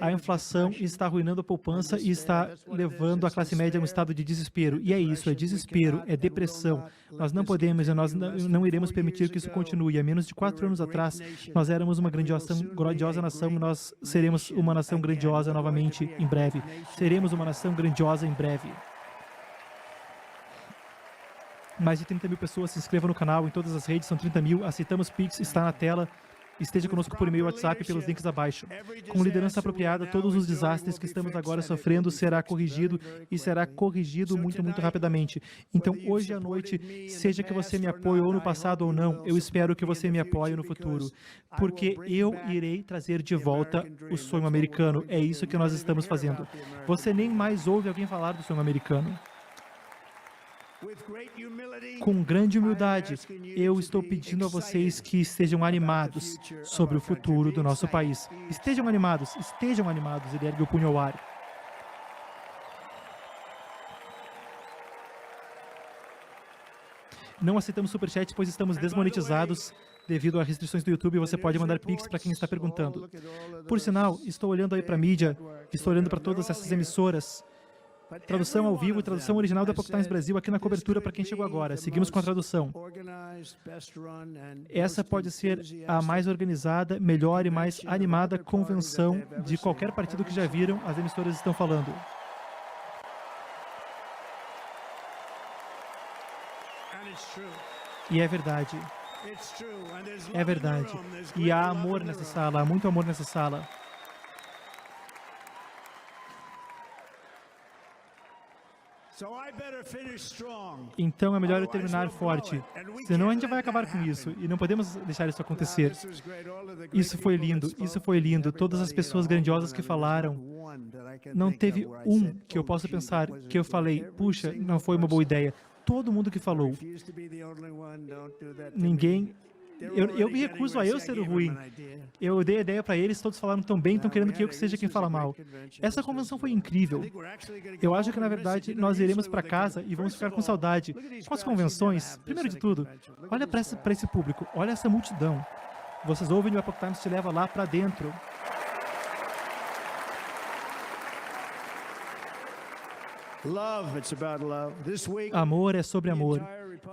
A inflação está arruinando a poupança e está levando a classe média a um estado de desespero. E é isso, é desespero, é depressão. Nós não podemos e nós não iremos permitir que isso continue. Há menos de 4 anos atrás, nós éramos uma grandiosa nação e nós seremos uma nação grandiosa novamente em breve. Seremos uma nação grandiosa em breve. Mais de 30 mil pessoas se inscrevam no canal, em todas as redes, são 30 mil. Aceitamos Pix, está na tela. Esteja conosco por e-mail, WhatsApp, pelos links abaixo. Com liderança apropriada, todos os desastres que estamos agora sofrendo será corrigido e será corrigido muito, muito rapidamente. Então, hoje à noite, seja que você me apoie ou no passado ou não, eu espero que você me apoie no futuro, porque eu irei trazer de volta o sonho americano. É isso que nós estamos fazendo. Você nem mais ouve alguém falar do sonho americano. Com grande humildade, eu estou pedindo a vocês que estejam animados sobre o futuro do nosso país. Estejam animados, ele ergue o punho ao ar. Não aceitamos superchat, pois estamos desmonetizados devido a restrições do YouTube. Você pode mandar Pix para quem está perguntando. Por sinal, estou olhando aí para a mídia, estou olhando para todas essas emissoras. Tradução ao vivo e tradução original da Epoch Times Brasil aqui na cobertura para quem chegou agora. Seguimos com a tradução. Essa pode ser a mais organizada, melhor e mais animada convenção de qualquer partido que já viram, as emissoras estão falando. E é verdade. É verdade. E há amor nessa sala, há muito amor nessa sala. Então é melhor eu terminar forte, senão a gente vai acabar com isso, e não podemos deixar isso acontecer. Isso foi lindo, todas as pessoas grandiosas que falaram, não teve um que eu possa pensar que eu falei, puxa, não foi uma boa ideia. Todo mundo que falou, ninguém... Eu me recuso a eu ser o ruim. Eu dei a ideia para eles, todos falaram tão bem, estão querendo que eu seja quem fala mal. Essa convenção foi incrível. Eu acho que, na verdade, nós iremos para casa e vamos ficar com saudade. Com as convenções, primeiro de tudo, olha para esse público, olha essa multidão. Vocês ouvem o Epoch Times te leva lá para dentro. Amor é sobre amor.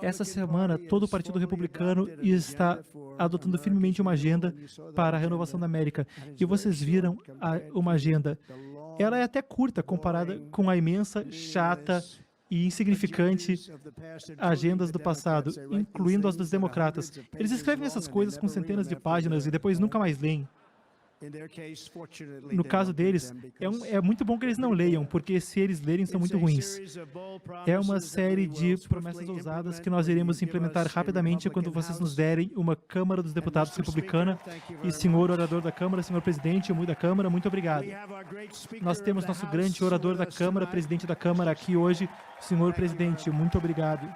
Essa semana, todo o Partido Republicano está adotando firmemente uma agenda para a renovação da América. E vocês viram uma agenda. Ela é até curta comparada com a imensa, chata e insignificante agendas do passado, incluindo as dos democratas. Eles escrevem essas coisas com centenas de páginas e depois nunca mais leem. No caso deles, é muito bom que eles não leiam, porque se eles lerem, são muito ruins. É uma série de promessas ousadas que nós iremos implementar rapidamente quando vocês nos derem uma Câmara dos Deputados republicana. E, senhor orador da Câmara, senhor presidente da Câmara, muito obrigado. Nós temos nosso grande orador da Câmara, presidente da Câmara aqui hoje. Senhor presidente, muito obrigado.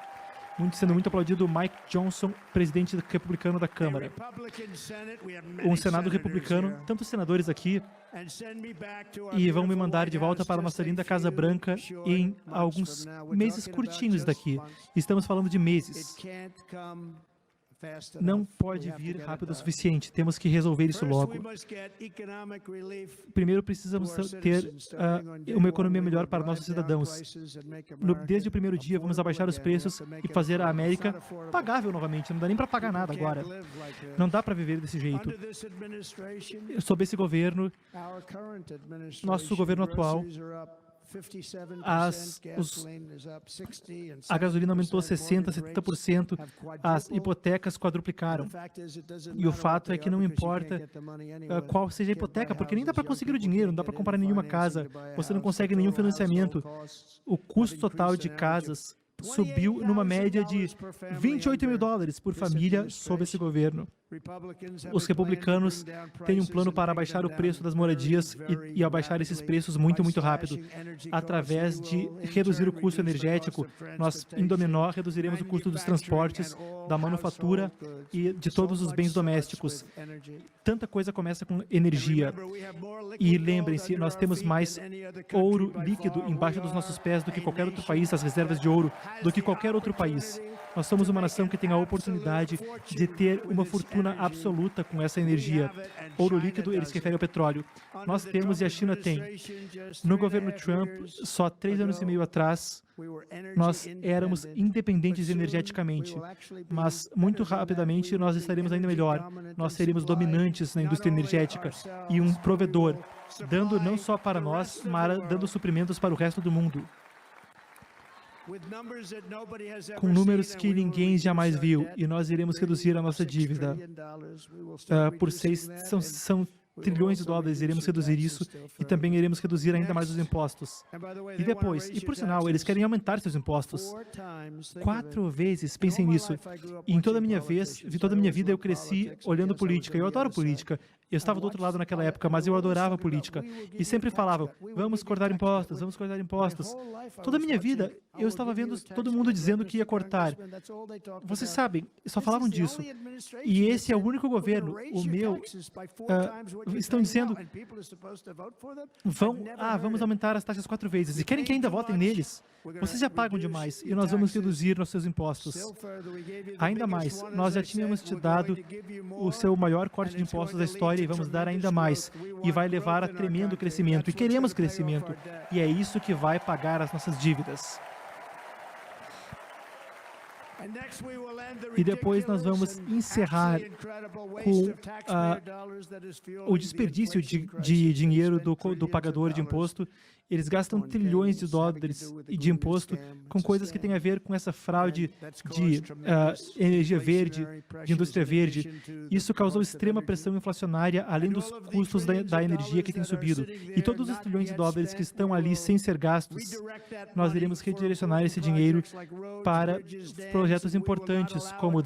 Sendo muito aplaudido, Mike Johnson, presidente republicano da Câmara. Um Senado republicano, tantos senadores aqui, e vão me mandar de volta para a nossa linda Casa Branca em alguns meses curtinhos daqui. Estamos falando de meses. Não pode vir rápido o suficiente. Temos que resolver isso logo. Primeiro, precisamos ter uma economia melhor para nossos cidadãos. Desde o primeiro dia, vamos abaixar os preços e fazer a América pagável novamente. Não dá nem para pagar nada agora. Não dá para viver desse jeito. Sob esse governo, nosso governo atual, a gasolina aumentou 60%, 70%, as hipotecas quadruplicaram. E o fato é que não importa qual seja a hipoteca, porque nem dá para conseguir o dinheiro, não dá para comprar nenhuma casa, você não consegue nenhum financiamento. O custo total de casas subiu numa média de $28 mil por família sob esse governo. Os republicanos têm um plano para abaixar o preço das moradias e abaixar esses preços muito, muito rápido, através de reduzir o custo energético. Nós, em Dominó, reduziremos o custo dos transportes, da manufatura e de todos os bens domésticos. Tanta coisa começa com energia. E lembrem-se, nós temos mais ouro líquido embaixo dos nossos pés do que qualquer outro país, as reservas de ouro, do que qualquer outro país. Nós somos uma nação que tem a oportunidade de ter uma fortuna absoluta com essa energia. Ouro líquido, ele se refere ao petróleo. Nós temos e a China tem. No governo Trump, só 3 anos e meio atrás, nós éramos independentes energeticamente, mas muito rapidamente nós estaremos ainda melhor. Nós seremos dominantes na indústria energética e um provedor, dando não só para nós, mas dando suprimentos para o resto do mundo. Com números que ninguém jamais viu, e nós iremos reduzir a nossa dívida por são trilhões de dólares, iremos reduzir isso e também iremos reduzir ainda mais os impostos. E depois, e por sinal, eles querem aumentar seus impostos. 4 vezes, pensem nisso. E em toda a minha vida eu cresci olhando política. Eu adoro política. Eu estava do outro lado naquela época, mas eu adorava política. E sempre falavam, vamos cortar impostos, vamos cortar impostos. Toda a minha vida, eu estava vendo todo mundo dizendo que ia cortar. Vocês sabem, só falavam disso. E esse é o único governo, o meu, estão dizendo, vamos aumentar as taxas 4 vezes. E querem que ainda votem neles. Vocês já pagam demais e nós vamos reduzir nossos impostos. Ainda mais, nós já tínhamos te dado o seu maior corte de impostos da história e vamos dar ainda mais. E vai levar a tremendo crescimento. E queremos crescimento. E é isso que vai pagar as nossas dívidas. E depois nós vamos encerrar com o desperdício de dinheiro do pagador de imposto. Eles gastam trilhões de dólares de imposto com coisas que têm a ver com essa fraude de energia verde, de indústria verde. Isso causou extrema pressão inflacionária, além dos custos da energia que tem subido. E todos os trilhões de dólares que estão ali sem ser gastos, nós iremos redirecionar esse dinheiro para projetos importantes, como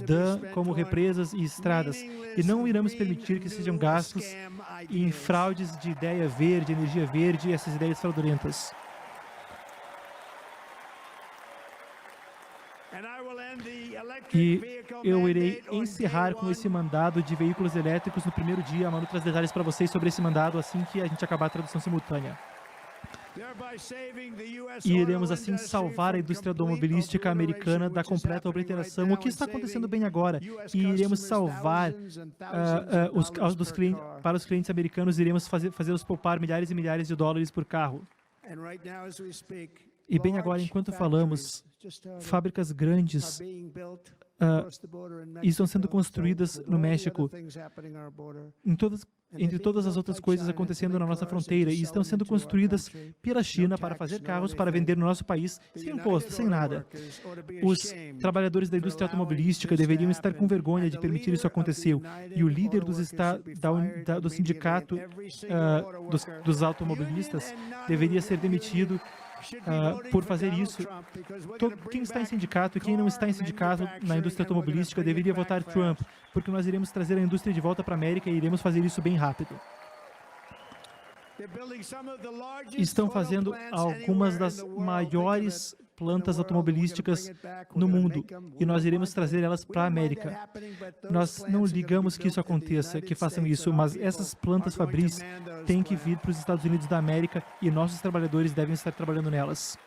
como represas e estradas. E não iremos permitir que sejam gastos em fraudes de ideia verde, energia verde e essas ideias fraudulentas. E eu irei encerrar com esse mandado de veículos elétricos no primeiro dia. A Manu traz detalhes para vocês sobre esse mandado assim que a gente acabar a tradução simultânea. E iremos assim salvar a indústria automobilística americana da completa obliteração, o que está acontecendo bem agora. E iremos salvar para os clientes americanos, iremos fazê-los poupar milhares e milhares de dólares por carro. E bem agora, enquanto falamos, fábricas grandes e estão sendo construídas no México, entre todas as outras coisas acontecendo na nossa fronteira, e estão sendo construídas pela China para fazer carros para vender no nosso país sem imposto, sem nada. Os trabalhadores da indústria automobilística deveriam estar com vergonha de permitir isso acontecer, e o líder do sindicato dos automobilistas deveria ser demitido por fazer isso. Quem está em sindicato e quem não está em sindicato na indústria automobilística deveria votar Trump, porque nós iremos trazer a indústria de volta para a América e iremos fazer isso bem rápido. Estão fazendo algumas das maiores plantas automobilísticas no mundo e nós iremos trazer elas para a América. Nós não ligamos que isso aconteça, que façam isso, mas essas plantas fabris têm que vir para os Estados Unidos da América e nossos trabalhadores devem estar trabalhando nelas.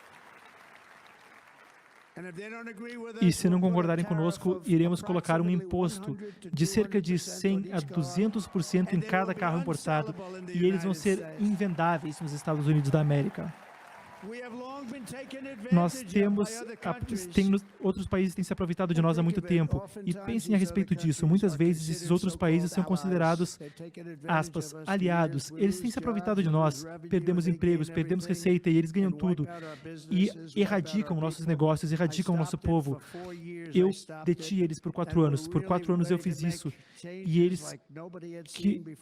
E se não concordarem conosco, iremos colocar um imposto de cerca de 100 a 200% em cada carro importado e eles vão ser invendáveis nos Estados Unidos da América. Outros países têm se aproveitado de nós há muito tempo. E pensem a respeito disso. Muitas vezes, esses outros países são considerados, aspas, aliados. Eles têm se aproveitado de nós. Perdemos empregos, perdemos receita e eles ganham tudo. E erradicam nossos negócios, erradicam o nosso povo. Eu detive eles por 4 anos. Por 4 anos eu fiz isso. E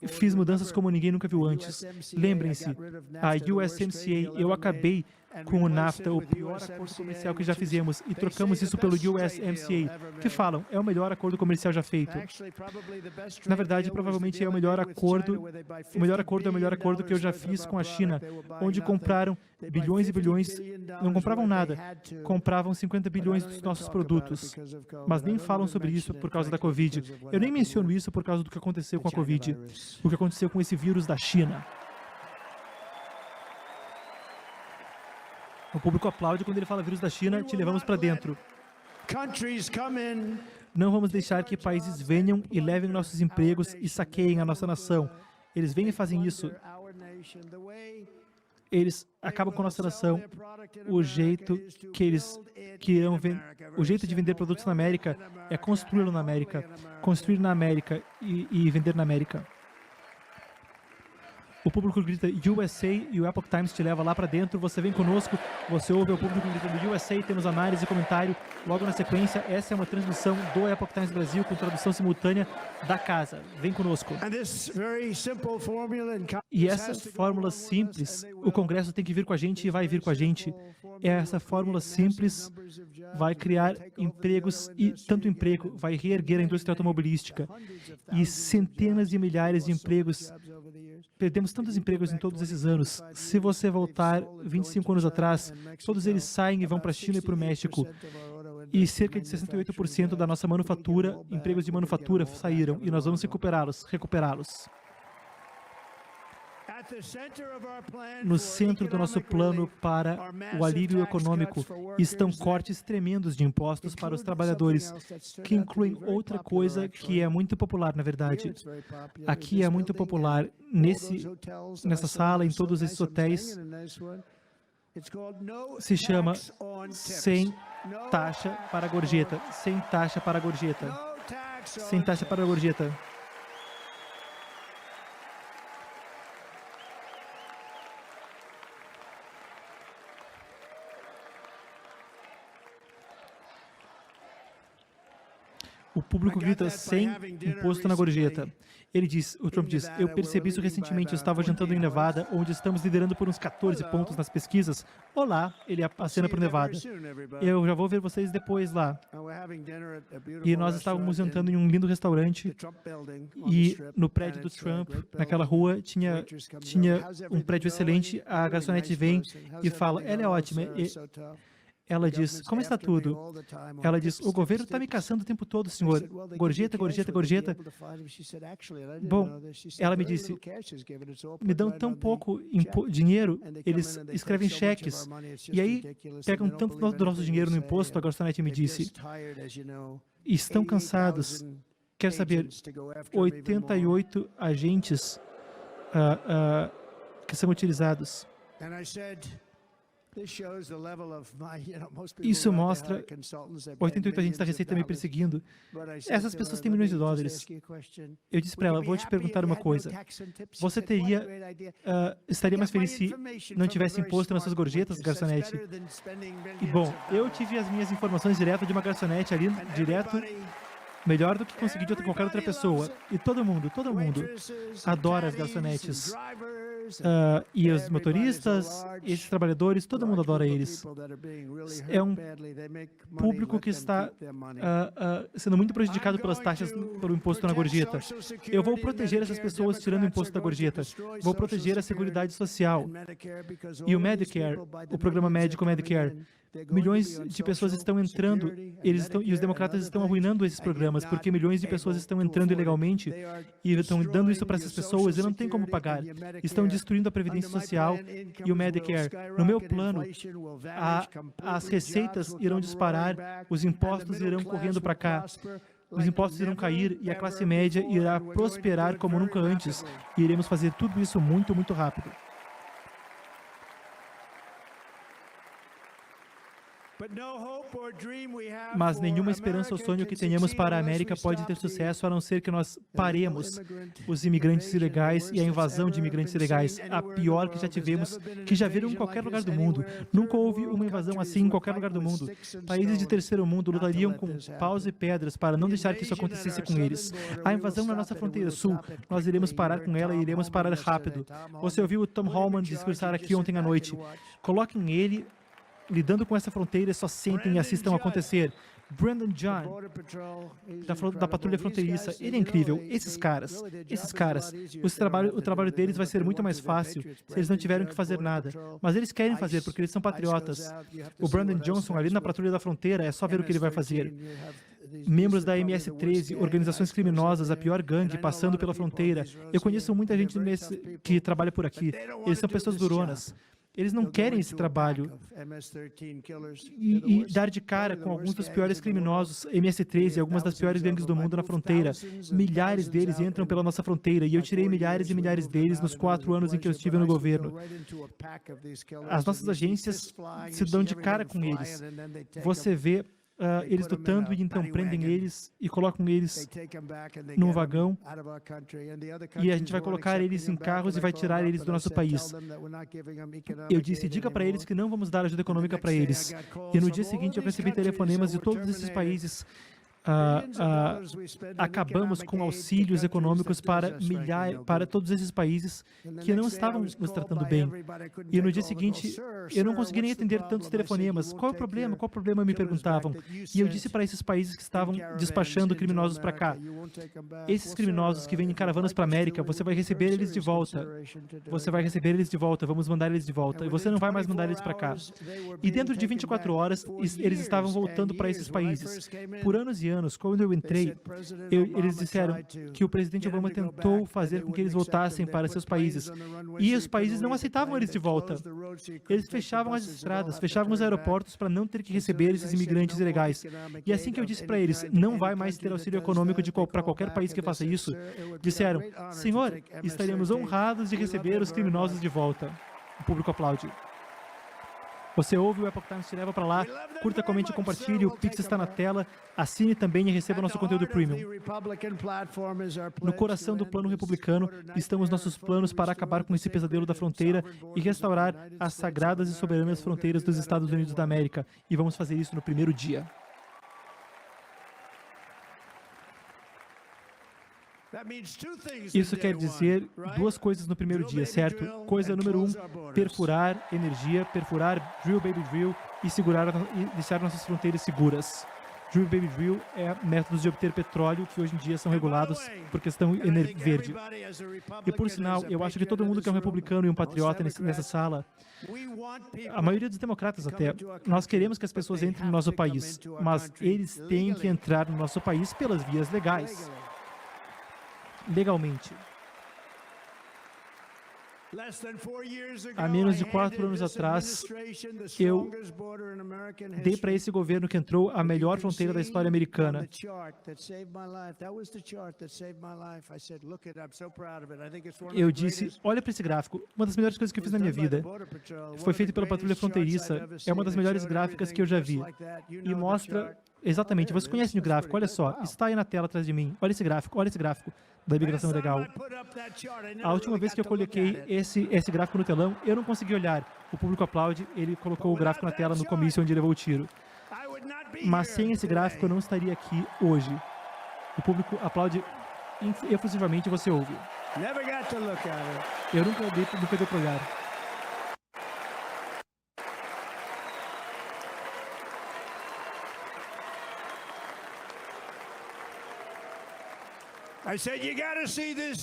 fiz mudanças como ninguém nunca viu antes. Lembrem-se, a USMCA, eu acabei com o NAFTA, o pior acordo comercial que já fizemos, e trocamos isso pelo USMCA, que falam, é o melhor acordo comercial já feito. Na verdade, provavelmente é o melhor acordo que eu já fiz com a China, onde compraram bilhões e bilhões, não compravam nada, compravam 50 bilhões dos nossos produtos, mas nem falam sobre isso por causa da Covid. Eu nem menciono isso por causa do que aconteceu com a Covid, o que aconteceu com esse vírus da China. O público aplaude quando ele fala vírus da China, te levamos para dentro. Não vamos deixar que países venham e levem nossos empregos e saqueiem a nossa nação. Eles vêm e fazem isso. Eles acabam com a nossa nação. O jeito de vender produtos na América é construí-lo na América, construir na América e vender na América. O público grita USA e o Epoch Times te leva lá para dentro. Você vem conosco, você ouve o público gritando USA, temos análise e comentário. Logo na sequência, essa é uma transmissão do Epoch Times Brasil com tradução simultânea da casa. Vem conosco. E essa fórmula simples, o Congresso tem que vir com a gente e vai vir com a gente. Essa fórmula simples vai criar empregos e tanto emprego, vai reerguer a indústria automobilística. E centenas de milhares de empregos. Perdemos tantos empregos em todos esses anos. Se você voltar 25 anos atrás, todos eles saem e vão para a China e para o México. E cerca de 68% da nossa manufatura, empregos de manufatura, saíram. E nós vamos recuperá-los. No centro do nosso plano para o alívio econômico estão cortes tremendos de impostos para os trabalhadores, que incluem outra coisa que é muito popular, na verdade. Aqui é muito popular, nessa sala, em todos esses hotéis, se chama sem taxa para gorjeta, sem taxa para gorjeta, sem taxa para gorjeta. O público grita sem imposto na gorjeta. O Trump diz, eu percebi isso recentemente, eu estava jantando em Nevada, onde estamos liderando por uns 14 pontos nas pesquisas. Olá, ele acena para o Nevada. Eu já vou ver vocês depois lá. E nós estávamos jantando em um lindo restaurante e no prédio do Trump, naquela rua, tinha um prédio excelente. A garçonete vem e fala, ela é ótima. Ela diz, como está tudo? Ela diz, o governo está me caçando o tempo todo, senhor. Gorjeta, gorjeta, gorjeta. Bom, ela me disse, me dão tão pouco dinheiro, eles escrevem cheques. E aí, pegam tanto do nosso dinheiro no imposto, a garçonete me disse, estão cansados. Quer saber, 88 agentes que são utilizados. Isso mostra 88 agentes da Receita me perseguindo. Essas pessoas têm milhões de dólares. Eu disse para ela, vou te perguntar uma coisa. Você estaria mais feliz se não tivesse imposto nas suas gorjetas, garçonete? E bom, eu tive as minhas informações direto de uma garçonete ali, direto, melhor do que conseguir de qualquer outra pessoa. E todo mundo adora as garçonetes. E os motoristas, esses trabalhadores, todo mundo adora eles. É um público que está sendo muito prejudicado pelas taxas, pelo imposto na gorjeta. Eu vou proteger essas pessoas tirando o imposto da gorjeta. Vou proteger a Seguridade Social. E o Medicare, o programa médico Medicare. Milhões de pessoas estão entrando, e os democratas estão arruinando esses programas, porque milhões de pessoas estão entrando ilegalmente e estão dando isso para essas pessoas e não tem como pagar. Estão destruindo a Previdência Social e o Medicare. No meu plano, as receitas irão disparar, os impostos irão correndo para cá, os impostos irão cair e a classe média irá prosperar como nunca antes. E iremos fazer tudo isso muito, muito rápido. Mas nenhuma esperança ou sonho que tenhamos para a América pode ter sucesso a não ser que nós paremos os imigrantes ilegais e a invasão de imigrantes ilegais, a pior que já tivemos, que já viram em qualquer lugar do mundo. Nunca houve uma invasão assim em qualquer lugar do mundo. Países de terceiro mundo lutariam com paus e pedras para não deixar que isso acontecesse com eles. A invasão na nossa fronteira sul, nós iremos parar com ela e iremos parar rápido. Você ouviu o Tom Homan discursar aqui ontem à noite. Coloquem ele lidando com essa fronteira e só sentem e assistam acontecer. Brandon John, da Patrulha Fronteiriça, ele é incrível. Esses caras, o trabalho deles vai ser muito mais fácil se eles não tiverem que fazer nada. Mas eles querem fazer, porque eles são patriotas. O Brandon Johnson, ali na Patrulha da Fronteira, é só ver o que ele vai fazer. Membros da MS-13, organizações criminosas, a pior gangue, passando pela fronteira. Eu conheço muita gente que trabalha por aqui. Eles são pessoas duronas. Eles não querem esse trabalho e dar de cara com alguns dos piores criminosos, MS-13 e algumas das piores gangues do mundo na fronteira. Milhares deles entram pela nossa fronteira e eu tirei milhares e milhares deles nos 4 anos em que eu estive no governo. As nossas agências se dão de cara com eles. Você vê eles lutando e então prendem eles e colocam eles num vagão e a gente vai colocar eles em carros e vai tirar eles do nosso país. Eu disse, diga para eles que não vamos dar ajuda econômica para eles. E no dia seguinte eu recebi telefonemas de todos esses países. Acabamos com auxílios econômicos para todos esses países que não estavam nos tratando bem. E no dia seguinte, eu não consegui nem atender tantos telefonemas. Qual é o problema? Qual é o problema? Me perguntavam. E eu disse para esses países que estavam despachando criminosos para cá. Esses criminosos que vêm em caravanas para a América, você vai receber eles de volta. Você vai receber eles de volta. Vamos mandar eles de volta. E você não vai mais mandar eles para cá. E dentro de 24 horas, eles estavam voltando para esses países. Por anos e anos, quando eu entrei, eles disseram que o presidente Obama tentou fazer com que eles voltassem para seus países. E os países não aceitavam eles de volta. Eles fechavam as estradas, fechavam os aeroportos para não ter que receber esses imigrantes ilegais. E assim que eu disse para eles, não vai mais ter auxílio econômico para qualquer país que faça isso, disseram, senhor, estaremos honrados de receber os criminosos de volta. O público aplaude. Você ouve o Epoch Times te leva para lá, curta, comente e compartilhe, o Pix está na tela, assine também e receba nosso conteúdo premium. No coração do plano republicano estão os nossos planos para acabar com esse pesadelo da fronteira e restaurar as sagradas e soberanas fronteiras dos Estados Unidos da América. E vamos fazer isso no primeiro dia. Isso quer dizer 2 coisas no primeiro dia, certo? Coisa número 1, perfurar energia, perfurar drill, baby drill e deixar nossas fronteiras seguras. Drill, baby drill é métodos de obter petróleo que hoje em dia são regulados por questão verde. E por sinal, eu acho que todo mundo que é um republicano e um patriota nessa sala, a maioria dos democratas até, nós queremos que as pessoas entrem no nosso país, mas eles têm que entrar no nosso país pelas vias legais. Legalmente. Há menos de 4 anos atrás, eu dei para esse governo que entrou a melhor fronteira da história americana. Eu disse, olha para esse gráfico, uma das melhores coisas que eu fiz na minha vida. Foi feito pela Patrulha Fronteiriça, é uma das melhores gráficas que eu já vi. E mostra, exatamente, você conhece o gráfico, olha só, está aí na tela atrás de mim, olha esse gráfico da imigração legal. A última vez que eu coloquei esse gráfico no telão, eu não consegui olhar. O público aplaude, ele colocou o gráfico na tela no comício onde ele levou o tiro. Mas sem esse gráfico eu não estaria aqui hoje. O público aplaude efusivamente e você ouve. Eu nunca dei para olhar.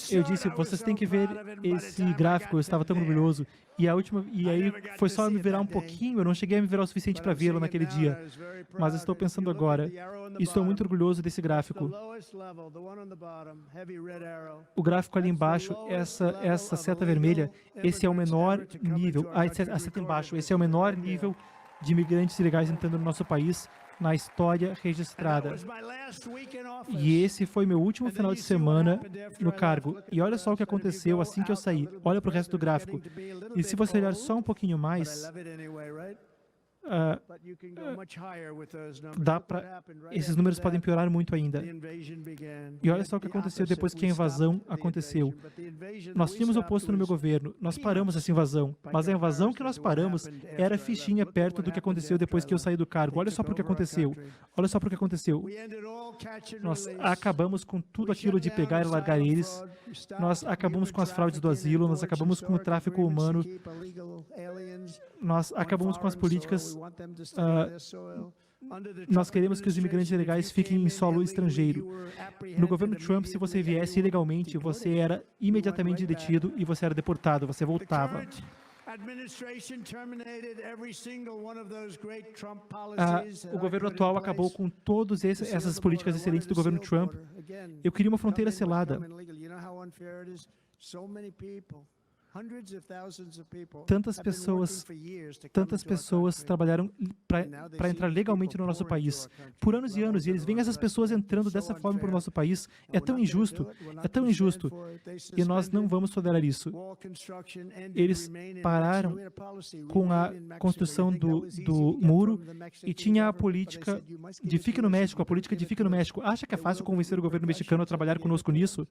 Eu disse, vocês têm que ver esse gráfico, eu estava tão orgulhoso. E aí foi só me virar um pouquinho, eu não cheguei a me virar o suficiente para vê-lo naquele dia. Mas estou pensando agora, e estou muito orgulhoso desse gráfico. O gráfico ali embaixo, essa seta vermelha, esse é o menor nível, a seta embaixo, esse é o menor nível de imigrantes ilegais entrando no nosso país na história registrada. E esse foi meu último final de semana no cargo. E olha só o que aconteceu assim que eu saí. Olha para o resto do gráfico. E se você olhar só um pouquinho mais, esses números podem piorar muito ainda. E olha só o que aconteceu depois que a invasão aconteceu. Nós tínhamos oposto no meu governo, nós paramos essa invasão, mas a invasão que nós paramos era fichinha perto do que aconteceu depois que eu saí do cargo. Olha só para o que aconteceu. Olha só para o que aconteceu. Nós acabamos com tudo aquilo de pegar e largar eles. Nós acabamos com as fraudes do asilo, nós acabamos com o tráfico humano. Nós acabamos com as políticas. Nós queremos que os imigrantes ilegais fiquem em solo estrangeiro. No governo Trump, se você viesse ilegalmente, você era imediatamente detido e você era deportado, você voltava. O governo atual acabou com todas essas políticas excelentes do governo Trump. Eu queria uma fronteira selada. Tantas pessoas trabalharam para entrar legalmente no nosso país. Por anos e anos, e eles veem essas pessoas entrando dessa forma para o nosso país. É tão injusto, é tão injusto. E nós não vamos tolerar isso. Eles pararam com a construção do muro e tinha a política de fique no México, a política de fique no México. Acha que é fácil convencer o governo mexicano a trabalhar conosco nisso?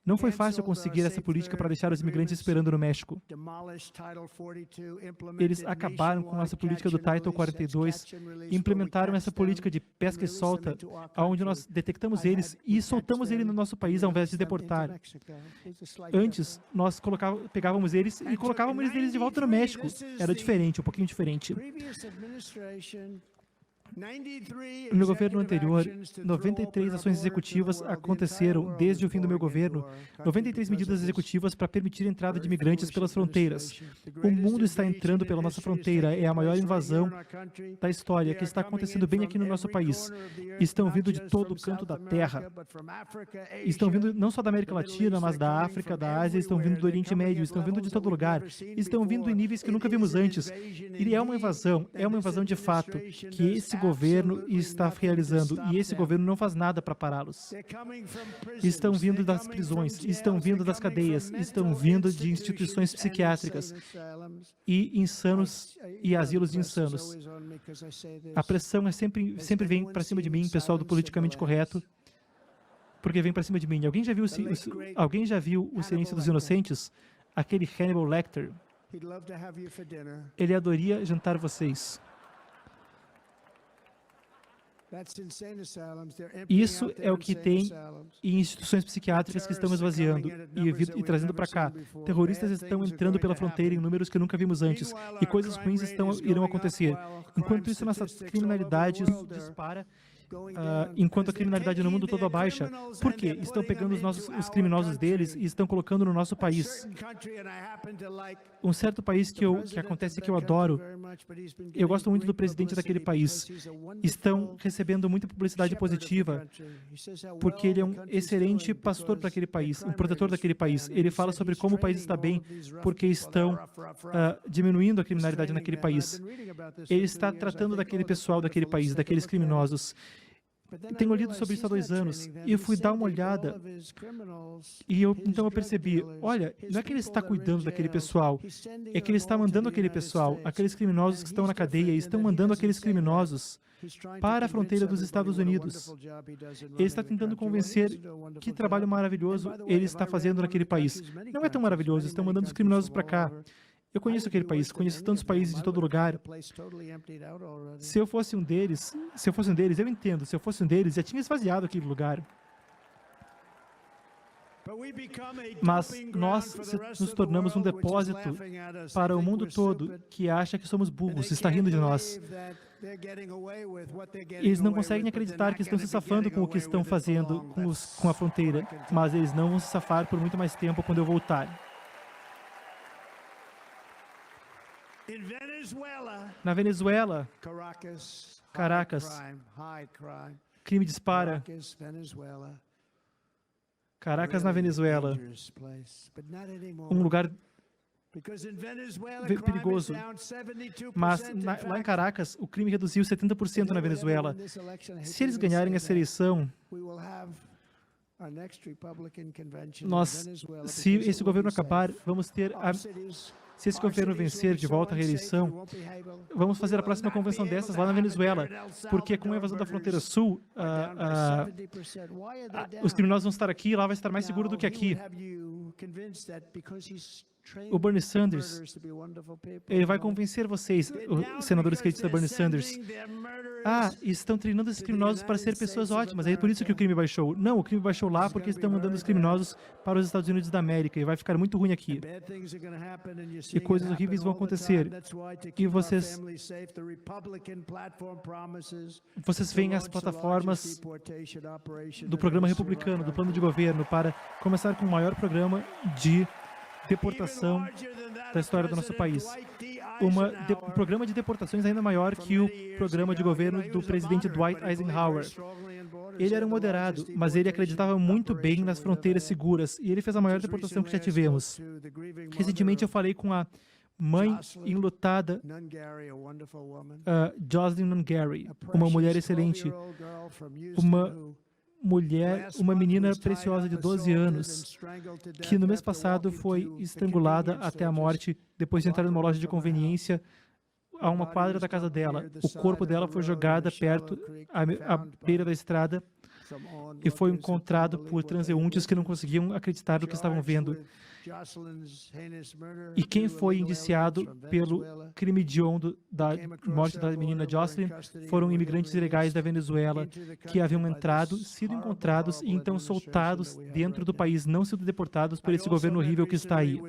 Não foi fácil conseguir essa política para deixar os imigrantes esperando no México. Eles acabaram com essa política do Title 42 e implementaram essa política de pesca e solta, onde nós detectamos eles e soltamos eles no nosso país ao invés de deportar. Antes, nós pegávamos eles e colocávamos eles de volta no México. Era diferente, um pouquinho diferente. No governo anterior, 93 ações executivas aconteceram desde o fim do meu governo, 93 medidas executivas para permitir a entrada de imigrantes pelas fronteiras. O mundo está entrando pela nossa fronteira, é a maior invasão da história que está acontecendo bem aqui no nosso país. Estão vindo de todo o canto da terra. Estão vindo não só da América Latina, mas da África, da Ásia, estão vindo do Oriente Médio, estão vindo de todo lugar. Estão vindo em níveis que nunca vimos antes. E é uma invasão de fato, que esse governo está realizando, e esse governo não faz nada para pará-los. Estão vindo das prisões, estão vindo das cadeias, estão vindo de instituições psiquiátricas e insanos e asilos de insanos. A pressão sempre vem para cima de mim, pessoal do politicamente correto, porque vem para cima de mim. Alguém já viu o Silêncio dos Inocentes? Aquele Hannibal Lecter. Ele adoraria jantar vocês. Isso é o que tem em instituições psiquiátricas que estão esvaziando e trazendo para cá. Terroristas estão entrando pela fronteira em números que nunca vimos antes e coisas ruins irão acontecer. Enquanto isso, nossa criminalidade dispara. Enquanto a criminalidade no mundo todo abaixa. Por quê? Estão pegando os criminosos deles e estão colocando no nosso país. Um certo país que acontece que eu adoro Eu gosto muito do presidente daquele país. Estão recebendo muita publicidade positiva porque ele é um excelente pastor para aquele país, um protetor daquele país. Ele fala sobre como o país está bem porque estão diminuindo a criminalidade naquele país. Ele está tratando daquele pessoal daquele país, daqueles criminosos. Tenho lido sobre isso há 2 anos e eu fui dar uma olhada e então eu percebi, olha, não é que ele está cuidando daquele pessoal, é que ele está mandando aquele pessoal, aqueles criminosos que estão na cadeia, estão mandando aqueles criminosos para a fronteira dos Estados Unidos. Ele está tentando convencer que trabalho maravilhoso ele está fazendo naquele país. Não é tão maravilhoso, estão mandando os criminosos para cá. Eu conheço aquele país, conheço tantos países de todo lugar. Se eu fosse um deles, eu entendo, se eu fosse um deles, já tinha esvaziado aquele lugar. Mas nós nos tornamos um depósito para o mundo todo que acha que somos burros, está rindo de nós. Eles não conseguem acreditar que estão se safando com o que estão fazendo com a fronteira, mas eles não vão se safar por muito mais tempo quando eu voltar. Na Venezuela, Caracas, crime dispara. Caracas, na Venezuela, um lugar perigoso. Mas lá em Caracas, o crime reduziu 70% na Venezuela. Se eles ganharem essa eleição, se esse governo acabar, vamos ter se esse governo vencer de volta a reeleição, vamos fazer a próxima convenção dessas lá na Venezuela, porque com a invasão da fronteira sul, os criminosos vão estar aqui e lá vai estar mais seguro do que aqui. O Bernie Sanders, ele vai convencer vocês, os senadores que acreditam Bernie Sanders, estão treinando esses criminosos para ser pessoas ótimas, é por isso que o crime baixou. Não, o crime baixou lá porque estão mandando os criminosos para os Estados Unidos da América e vai ficar muito ruim aqui. E coisas horríveis vão acontecer. E vocês veem as plataformas do programa republicano, do plano de governo, para começar com o maior programa de deportação da história do nosso país. Um programa de deportações ainda maior que o programa de governo do presidente Dwight Eisenhower. Ele era um moderado, mas ele acreditava muito bem nas fronteiras seguras e ele fez a maior deportação que já tivemos. Recentemente eu falei com a mãe enlutada, Jocelyn Nungary, uma mulher excelente, uma menina preciosa de 12 anos, que no mês passado foi estrangulada até a morte depois de entrar numa loja de conveniência a uma quadra da casa dela. O corpo dela foi jogado perto, à beira da estrada, e foi encontrado por transeuntes que não conseguiam acreditar no que estavam vendo. E quem foi indiciado pelo crime hediondo da morte da menina Jocelyn foram imigrantes ilegais da Venezuela que haviam sido encontrados e então soltados dentro do país, não sido deportados por esse governo horrível que está aí.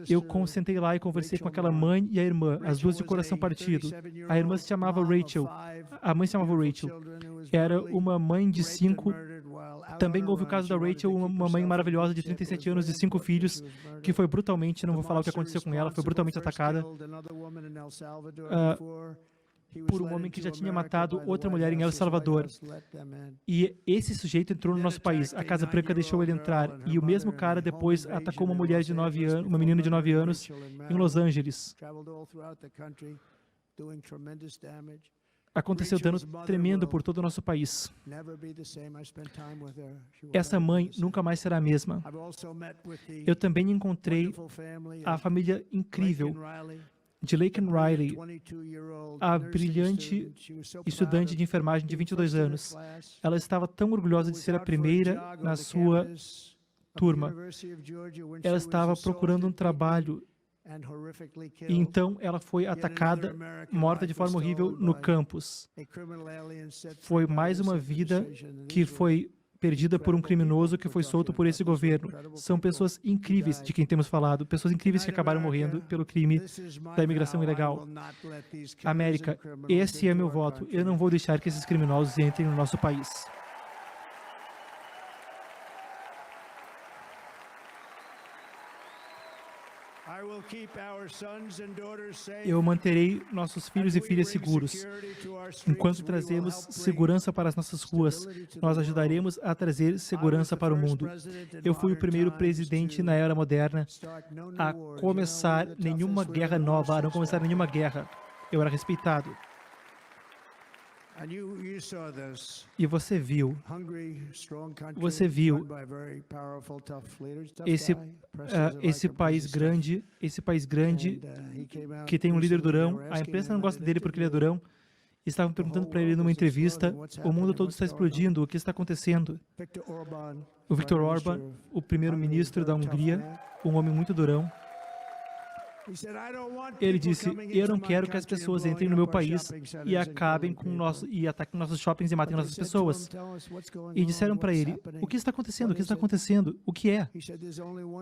Eu sentei lá e conversei com aquela mãe e a irmã, as duas de coração partido. A irmã se chamava Rachel, a mãe se chamava Rachel. Era uma mãe de 5. Também houve o caso da Rachel, uma mãe maravilhosa de 37 anos, de 5 filhos, que foi brutalmente, não vou falar o que aconteceu com ela, foi brutalmente atacada por um homem que já tinha matado outra mulher em El Salvador. E esse sujeito entrou no nosso país. A Casa Branca deixou ele entrar. E o mesmo cara depois atacou uma mulher de 9 anos, uma menina de 9 anos, em Los Angeles. Aconteceu dano tremendo por todo o nosso país. Essa mãe nunca mais será a mesma. Eu também encontrei a família incrível de Laken Riley, a brilhante estudante de enfermagem de 22 anos. Ela estava tão orgulhosa de ser a primeira na sua turma. Ela estava procurando um trabalho e então ela foi atacada, morta de forma horrível no campus. Foi mais uma vida que foi perdida por um criminoso que foi solto por esse governo. São pessoas incríveis de quem temos falado, pessoas incríveis que acabaram morrendo pelo crime da imigração ilegal. América, esse é meu voto. Eu não vou deixar que esses criminosos entrem no nosso país. Eu manterei nossos filhos e filhas seguros. Enquanto trazemos segurança para as nossas ruas, nós ajudaremos a trazer segurança para o mundo. Eu fui o primeiro presidente na era moderna a começar nenhuma guerra nova, a não começar nenhuma guerra. Eu era respeitado. E você viu esse país grande que tem um líder durão. A imprensa não gosta dele porque ele é durão. Estavam perguntando para ele numa entrevista: o mundo todo está explodindo, o que está acontecendo? O Viktor Orbán, o primeiro-ministro da Hungria, um homem muito durão, ele disse: eu não quero que as pessoas entrem no meu país e acabem e ataquem nossos shoppings e matem nossas pessoas. E disseram para ele: o que está acontecendo? O que está acontecendo? O que é?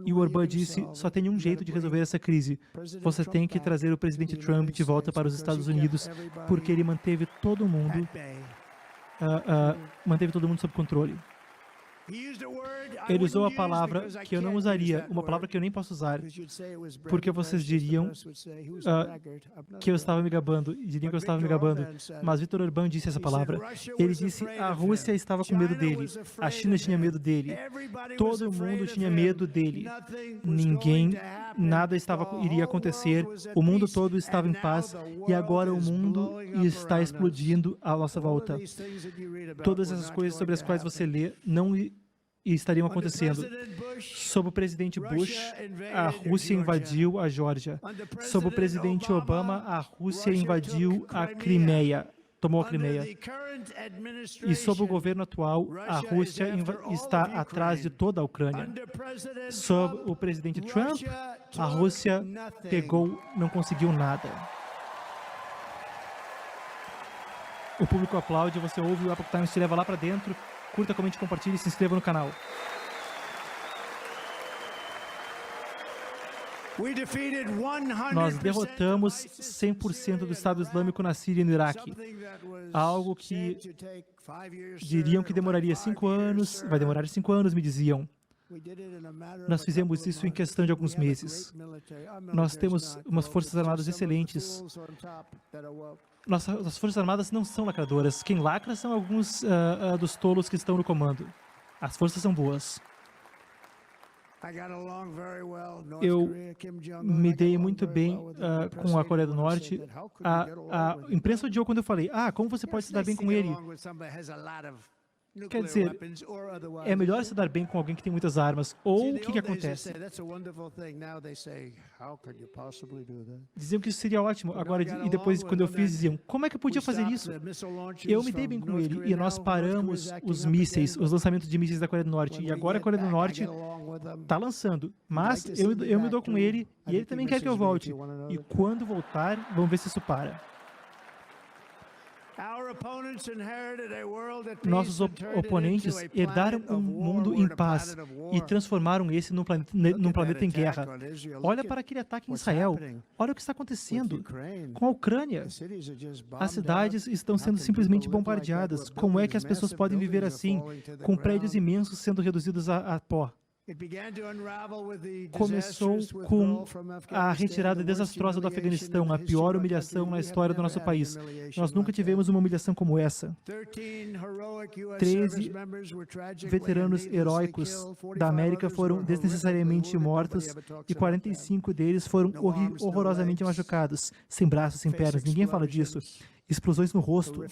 E o Orbán disse: só tem um jeito de resolver essa crise. Você tem que trazer o presidente Trump de volta para os Estados Unidos, porque ele manteve todo mundo sob controle. Ele usou a palavra que eu não usaria, uma palavra que eu nem posso usar, porque vocês diriam que eu estava me gabando, mas Viktor Orbán disse essa palavra. Ele disse: a Rússia estava com medo dele, a China tinha medo dele, todo mundo tinha medo dele, nada iria acontecer, o mundo todo estava em paz, e agora o mundo está explodindo à nossa volta. Todas essas coisas sobre as quais você lê não estariam acontecendo. Sob o presidente Bush, a Rússia invadiu a Geórgia. Sob o presidente Obama, a Rússia invadiu a Crimeia, tomou a Crimeia. E sob o governo atual, a Rússia está atrás de toda a Ucrânia. Sob o presidente Trump, a Rússia não conseguiu nada. O público aplaude, você ouve, o Epoch Times te leva lá para dentro. Curta, comente, compartilhe e se inscreva no canal. Nós derrotamos 100% do Estado Islâmico na Síria e no Iraque. Algo que diriam que demoraria 5 anos, vai demorar 5 anos, me diziam. Nós fizemos isso em questão de alguns meses. Nós temos umas forças armadas excelentes. Nossas forças armadas não são lacradoras. Quem lacra são alguns dos tolos que estão no comando. As forças são boas. Eu me dei muito bem com a Coreia do Norte. A imprensa odiou quando eu falei: como você pode se dar bem com ele? Quer dizer, é melhor se dar bem com alguém que tem muitas armas. Ou o que acontece? Diziam que isso seria ótimo. Agora, e depois, quando eu fiz, diziam: como é que eu podia fazer isso? Eu me dei bem com ele e nós paramos os mísseis, os lançamentos de mísseis da Coreia do Norte. E agora a Coreia do Norte está lançando. Mas eu me dou com ele e ele também quer que eu volte. E quando voltar, vamos ver se isso para. Nossos oponentes herdaram um mundo em paz e transformaram esse num planeta em guerra. Olha para aquele ataque em Israel. Olha o que está acontecendo com a Ucrânia. As cidades estão sendo simplesmente bombardeadas. Como é que as pessoas podem viver assim, com prédios imensos sendo reduzidos a pó? Começou com a retirada desastrosa do Afeganistão, a pior humilhação na história do nosso país. Nós nunca tivemos uma humilhação como essa. 13 veteranos heróicos da América foram desnecessariamente mortos e 45 deles foram horrorosamente machucados, sem braços, sem pernas. Ninguém fala disso. Explosões no rosto.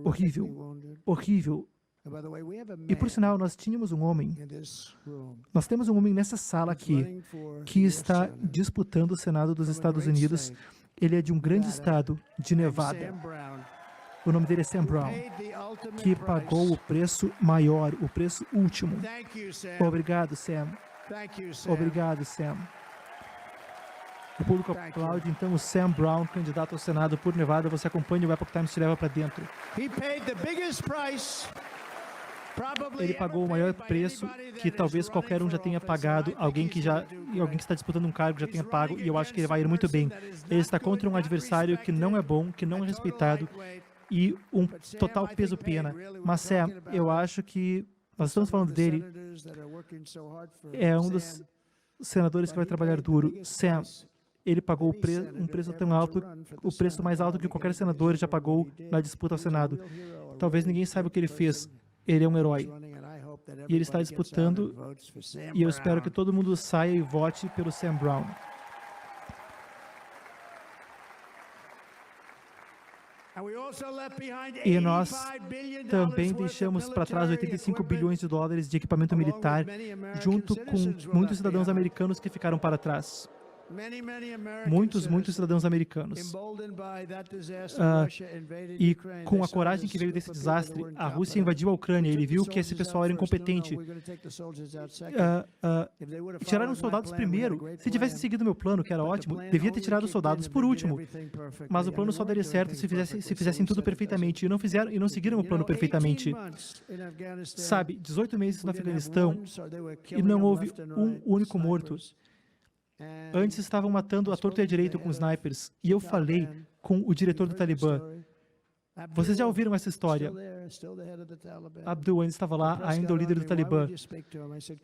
Horrível. Horrível. E, por sinal, nós temos um homem nessa sala aqui que está disputando o Senado dos Estados Unidos. Ele é de um grande estado, de Nevada. O nome dele é Sam Brown, que pagou o preço maior, o preço último. Obrigado, Sam. Obrigado, Sam. O público aplaude, então, o Sam Brown, candidato ao Senado por Nevada. Você acompanha, o Epoch Times te leva para dentro. Ele pagou o maior preço que talvez qualquer um já tenha pagado, alguém que está disputando um cargo já tenha pago, e eu acho que ele vai ir muito bem. Ele está contra um adversário que não é bom, que não é respeitado, e um total peso-pena. Mas, Sam, eu acho que nós estamos falando dele, é um dos senadores que vai trabalhar duro. Sam, ele pagou um preço tão alto, o preço mais alto que qualquer senador já pagou na disputa ao Senado. Talvez ninguém saiba o que ele fez. Ele é um herói. E ele está disputando, e eu espero que todo mundo saia e vote pelo Sam Brown. E nós também deixamos para trás 85 bilhões de dólares de equipamento militar, junto com muitos cidadãos americanos que ficaram para trás. Muitos cidadãos americanos. E com a coragem que veio desse desastre, a Rússia invadiu a Ucrânia. Ele viu que esse pessoal era incompetente. Tiraram os soldados primeiro. Se tivessem seguido meu plano, que era ótimo, devia ter tirado os soldados por último. Mas o plano só daria certo se fizessem tudo perfeitamente. E não seguiram o plano perfeitamente. Sabe, 18 meses no Afeganistão e não houve um único morto. Antes estavam matando à torto e à direito com snipers, e eu falei com o diretor do Talibã. Vocês já ouviram essa história? Abdul ainda estava lá, ainda o líder do Talibã.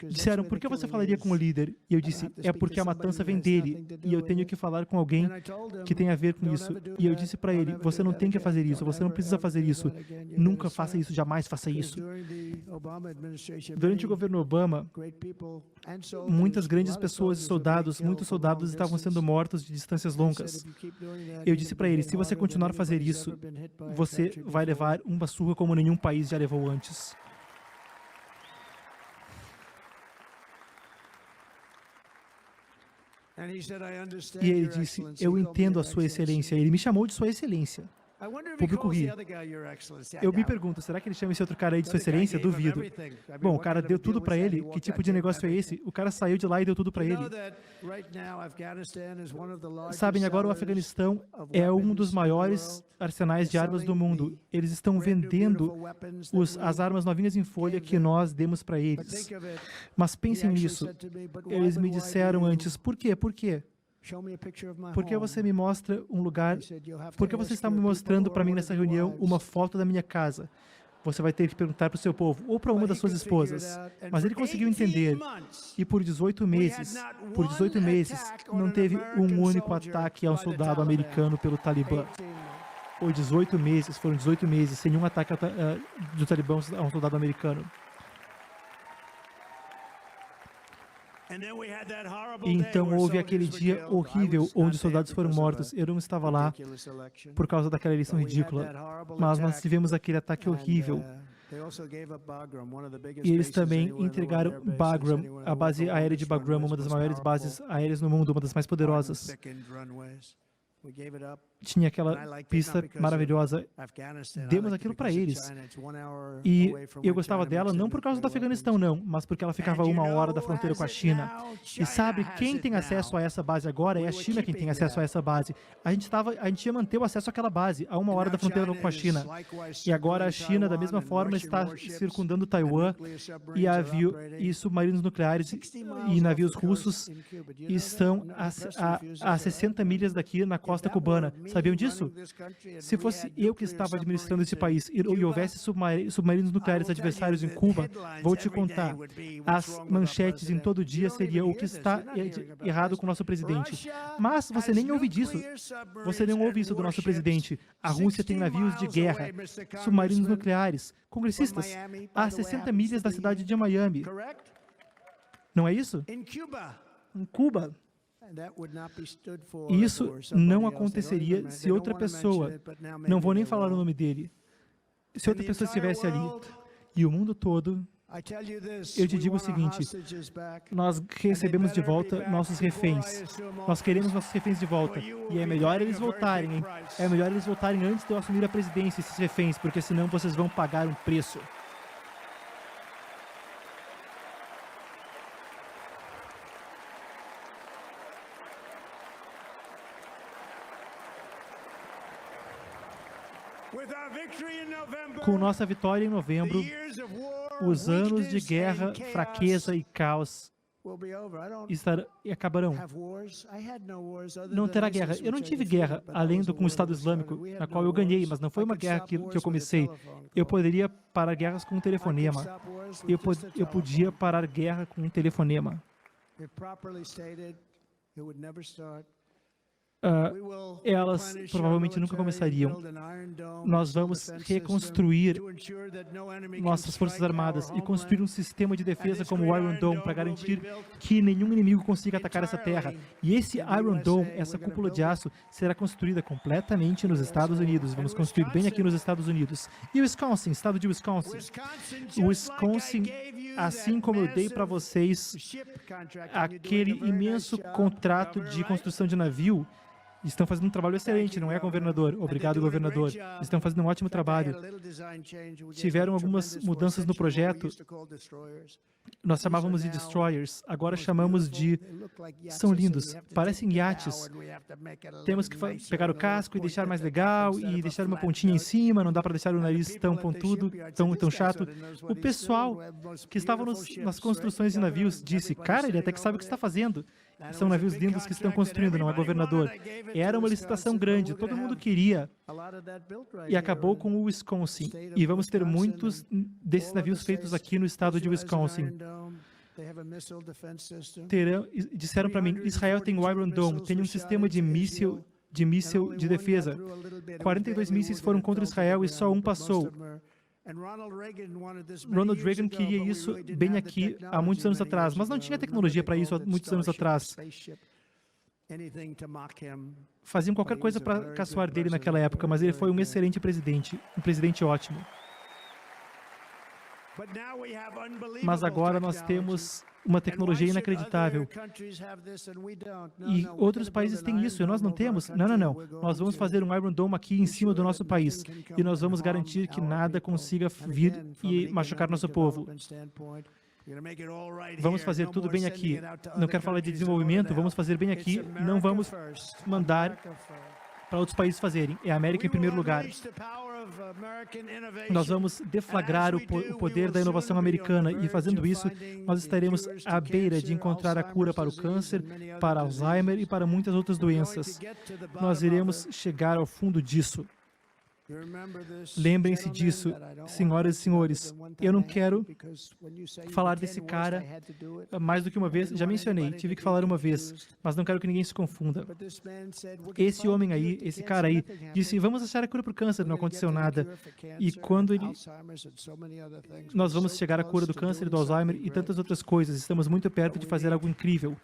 Disseram, por que você falaria com o líder? E eu disse, é porque a matança vem dele, e eu tenho que falar com alguém que tem a ver com isso. E eu disse para ele, você não tem que fazer isso, você não precisa fazer isso. Nunca faça isso, jamais faça isso. Durante o governo Obama, muitas grandes pessoas e soldados, muitos soldados estavam sendo mortos de distâncias longas. Eu disse para ele, se você continuar a fazer isso, você vai levar uma surra como nenhum país já levou antes. E ele disse, eu entendo a Sua Excelência. Ele me chamou de Sua Excelência. O público ri. Eu me pergunto, será que ele chama esse outro cara aí de Sua Excelência? Duvido. Bom, o cara deu tudo para ele. Que tipo de negócio é esse? O cara saiu de lá e deu tudo para ele. Sabem, agora o Afeganistão é um dos maiores arsenais de armas do mundo. Eles estão vendendo as armas novinhas em folha que nós demos para eles. Mas pensem nisso. Eles me disseram antes, por quê? Por quê? Por que você me mostra um lugar? Por que você está me mostrando para mim nessa reunião uma foto da minha casa? Você vai ter que perguntar para o seu povo ou para uma das suas esposas. Mas ele conseguiu entender. E por 18 meses, não teve um único ataque a um soldado americano pelo Talibã. Foram 18 meses sem nenhum ataque do Talibã a um soldado americano. E então houve aquele dia horrível onde os soldados foram mortos. Eu não estava lá por causa daquela eleição ridícula, mas nós tivemos aquele ataque horrível. E eles também entregaram Bagram, a base aérea de Bagram, uma das maiores bases aéreas no mundo, uma das mais poderosas. Tinha aquela pista maravilhosa. Demos aquilo para eles. E eu gostava dela não por causa do Afeganistão, não, mas porque ela ficava a 1 hora da fronteira com a China. E sabe, quem tem acesso a essa base agora é a China quem tem acesso a essa base. A gente ia manter o acesso àquela base a 1 hora da fronteira com a China. E agora a China, da mesma forma, está circundando Taiwan e submarinos nucleares e navios russos estão a 60 milhas daqui na costa cubana. Sabiam disso? Se fosse eu que estava administrando esse país e houvesse submarinos nucleares adversários em Cuba, vou te contar, as manchetes em todo dia seriam o que está errado com o nosso presidente. Mas você nem ouve disso. Você não ouve isso do nosso presidente. A Rússia tem navios de guerra, submarinos nucleares, congressistas, a 60 milhas da cidade de Miami. Não é isso? Em Cuba. Isso não aconteceria se outra pessoa, não vou nem falar o nome dele, se outra pessoa estivesse ali. E o mundo todo, eu te digo o seguinte, nós recebemos de volta nossos reféns. Nós queremos nossos reféns de volta. E é melhor eles voltarem, hein? É melhor eles voltarem antes de eu assumir a presidência, esses reféns, porque senão vocês vão pagar um preço. Com nossa vitória em novembro, os anos de guerra, fraqueza e caos acabarão. Não terá guerra. Eu não tive guerra além do com o Estado Islâmico, na qual eu ganhei, mas não foi uma guerra que eu comecei. Eu poderia parar guerras com um telefonema. Eu podia parar guerra com um telefonema. elas provavelmente nunca começariam. Nós vamos reconstruir nossas forças armadas e construir um sistema de defesa como o Iron Dome para garantir que nenhum inimigo consiga atacar essa terra. E esse Iron Dome, essa cúpula de aço, será construída completamente nos Estados Unidos. Vamos construir bem aqui nos Estados Unidos. E o Wisconsin, estado de Wisconsin. O Wisconsin, assim como eu dei para vocês aquele imenso contrato de construção de navio, estão fazendo um trabalho excelente, não é, governador? Obrigado, governador. Estão fazendo um ótimo trabalho. Tiveram algumas mudanças no projeto. Nós chamávamos de destroyers, agora chamamos de... São lindos, parecem iates. Temos que pegar o casco e deixar mais legal e deixar uma pontinha em cima, não dá para deixar o nariz tão pontudo, tão chato. O pessoal que estava nas construções de navios disse, cara, ele até que sabe o que está fazendo. São navios lindos que estão construindo, não é, governador? Era uma licitação grande, todo mundo queria. E acabou com o Wisconsin. E vamos ter muitos desses navios feitos aqui no estado de Wisconsin. Disseram para mim, Israel tem o Iron Dome, tem um sistema de míssil de defesa. 42 mísseis foram contra Israel e só um passou. Ronald Reagan queria isso bem aqui há muitos anos atrás, mas não tinha tecnologia para isso há muitos anos atrás. Faziam qualquer coisa para caçoar dele naquela época, mas ele foi um excelente presidente, um presidente ótimo. Mas agora nós temos uma tecnologia inacreditável. E outros países têm isso, e nós não temos? Não. Nós vamos fazer um Iron Dome aqui em cima do nosso país. E nós vamos garantir que nada consiga vir e machucar nosso povo. Vamos fazer tudo bem aqui. Não quero falar de desenvolvimento, vamos fazer bem aqui. Não vamos mandar para outros países fazerem. É a América em primeiro lugar. Nós vamos deflagrar o poder da inovação americana e, fazendo isso, nós estaremos à beira de encontrar a cura para o câncer, para Alzheimer e para muitas outras doenças. Nós iremos chegar ao fundo disso. Lembrem-se disso, senhoras e senhores. Eu não quero falar desse cara mais do que uma vez. Já mencionei, tive que falar uma vez, mas não quero que ninguém se confunda. Esse homem aí, esse cara aí, disse, vamos achar a cura para o câncer, não aconteceu nada. E quando nós vamos chegar à cura do câncer, do Alzheimer e tantas outras coisas, estamos muito perto de fazer algo incrível.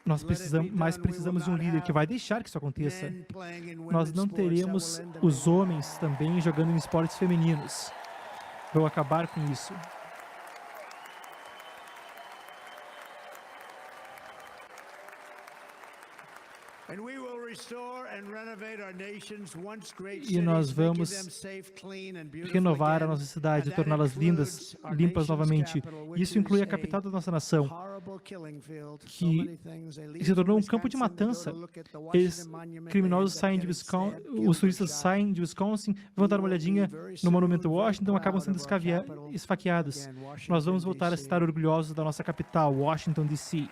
Nós precisamos de um líder que vai deixar que isso aconteça. Nós não teremos os homens também jogando em esportes femininos. Vou acabar com isso. E nós vamos renovar a nossa cidade, torná-las limpas novamente. Isso inclui a capital da nossa nação, que se tornou um campo de matança. Os turistas saem de Wisconsin, vão dar uma olhadinha no Monumento Washington, acabam sendo esfaqueados. Nós vamos voltar a estar orgulhosos da nossa capital, Washington, D.C.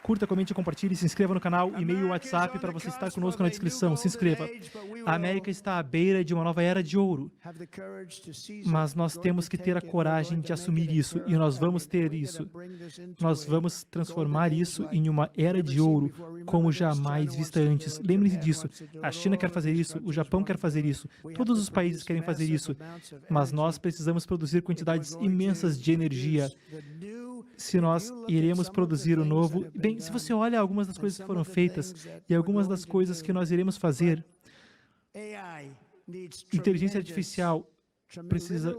Curta, comente, compartilhe, se inscreva no canal, e-mail, WhatsApp para você estar conosco na descrição. Se inscreva. A América está à beira de uma nova era de ouro, mas nós temos que ter a coragem de assumir isso, e nós vamos ter isso. Nós vamos transformar isso em uma era de ouro, como jamais vista antes. Lembre-se disso. A China quer fazer isso, o Japão quer fazer isso, todos os países querem fazer isso, mas nós precisamos produzir quantidades imensas de energia. Se nós iremos produzir o novo... Bem, se você olha algumas das coisas que foram feitas e algumas das coisas que nós iremos fazer, inteligência artificial precisa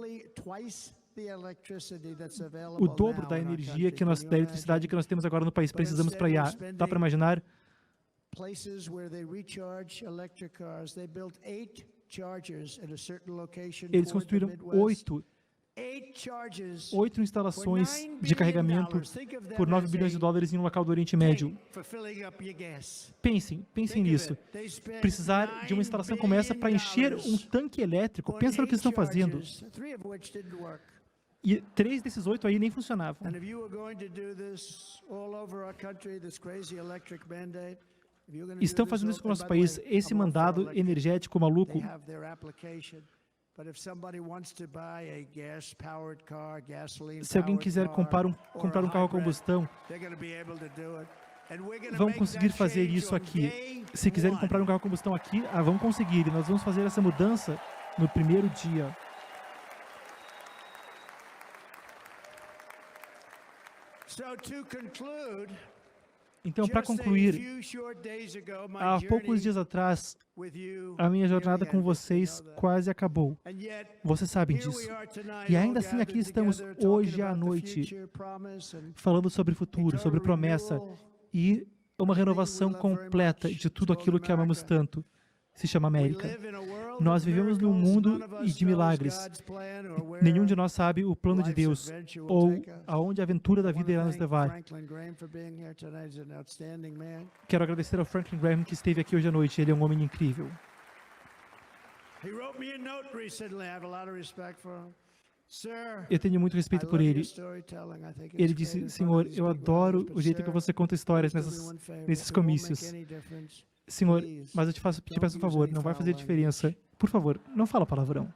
o dobro da energia da eletricidade que nós temos agora no país. Precisamos para IA. Dá para imaginar? Eles construíram 8 instalações de carregamento por 9 bilhões de dólares em um local do Oriente Médio. Pensem nisso. Precisar de uma instalação como essa para encher um tanque elétrico. Pensa no que estão fazendo. E 3 desses 8 aí nem funcionavam. Estão fazendo isso com o nosso país. Esse mandado energético maluco, Se alguém quiser comprar um carro a combustão, vão conseguir fazer isso aqui. Se quiserem comprar um carro a combustão aqui, vão conseguir. E nós vamos fazer essa mudança no primeiro dia. Então, para concluir, há poucos dias atrás, a minha jornada com vocês quase acabou. Vocês sabem disso. E ainda assim, aqui estamos hoje à noite, falando sobre futuro, sobre promessa e uma renovação completa de tudo aquilo que amamos tanto. Se chama América. Nós vivemos num mundo de milagres. Nenhum de nós sabe o plano de Deus ou aonde a aventura da vida irá nos levar. Quero agradecer ao Franklin Graham que esteve aqui hoje à noite. Ele é um homem incrível. Eu tenho muito respeito por ele. Ele disse, Senhor, eu adoro o jeito que você conta histórias nesses comícios. Senhor, mas eu te peço um favor, não vai fazer diferença. Por favor, não fala palavrão.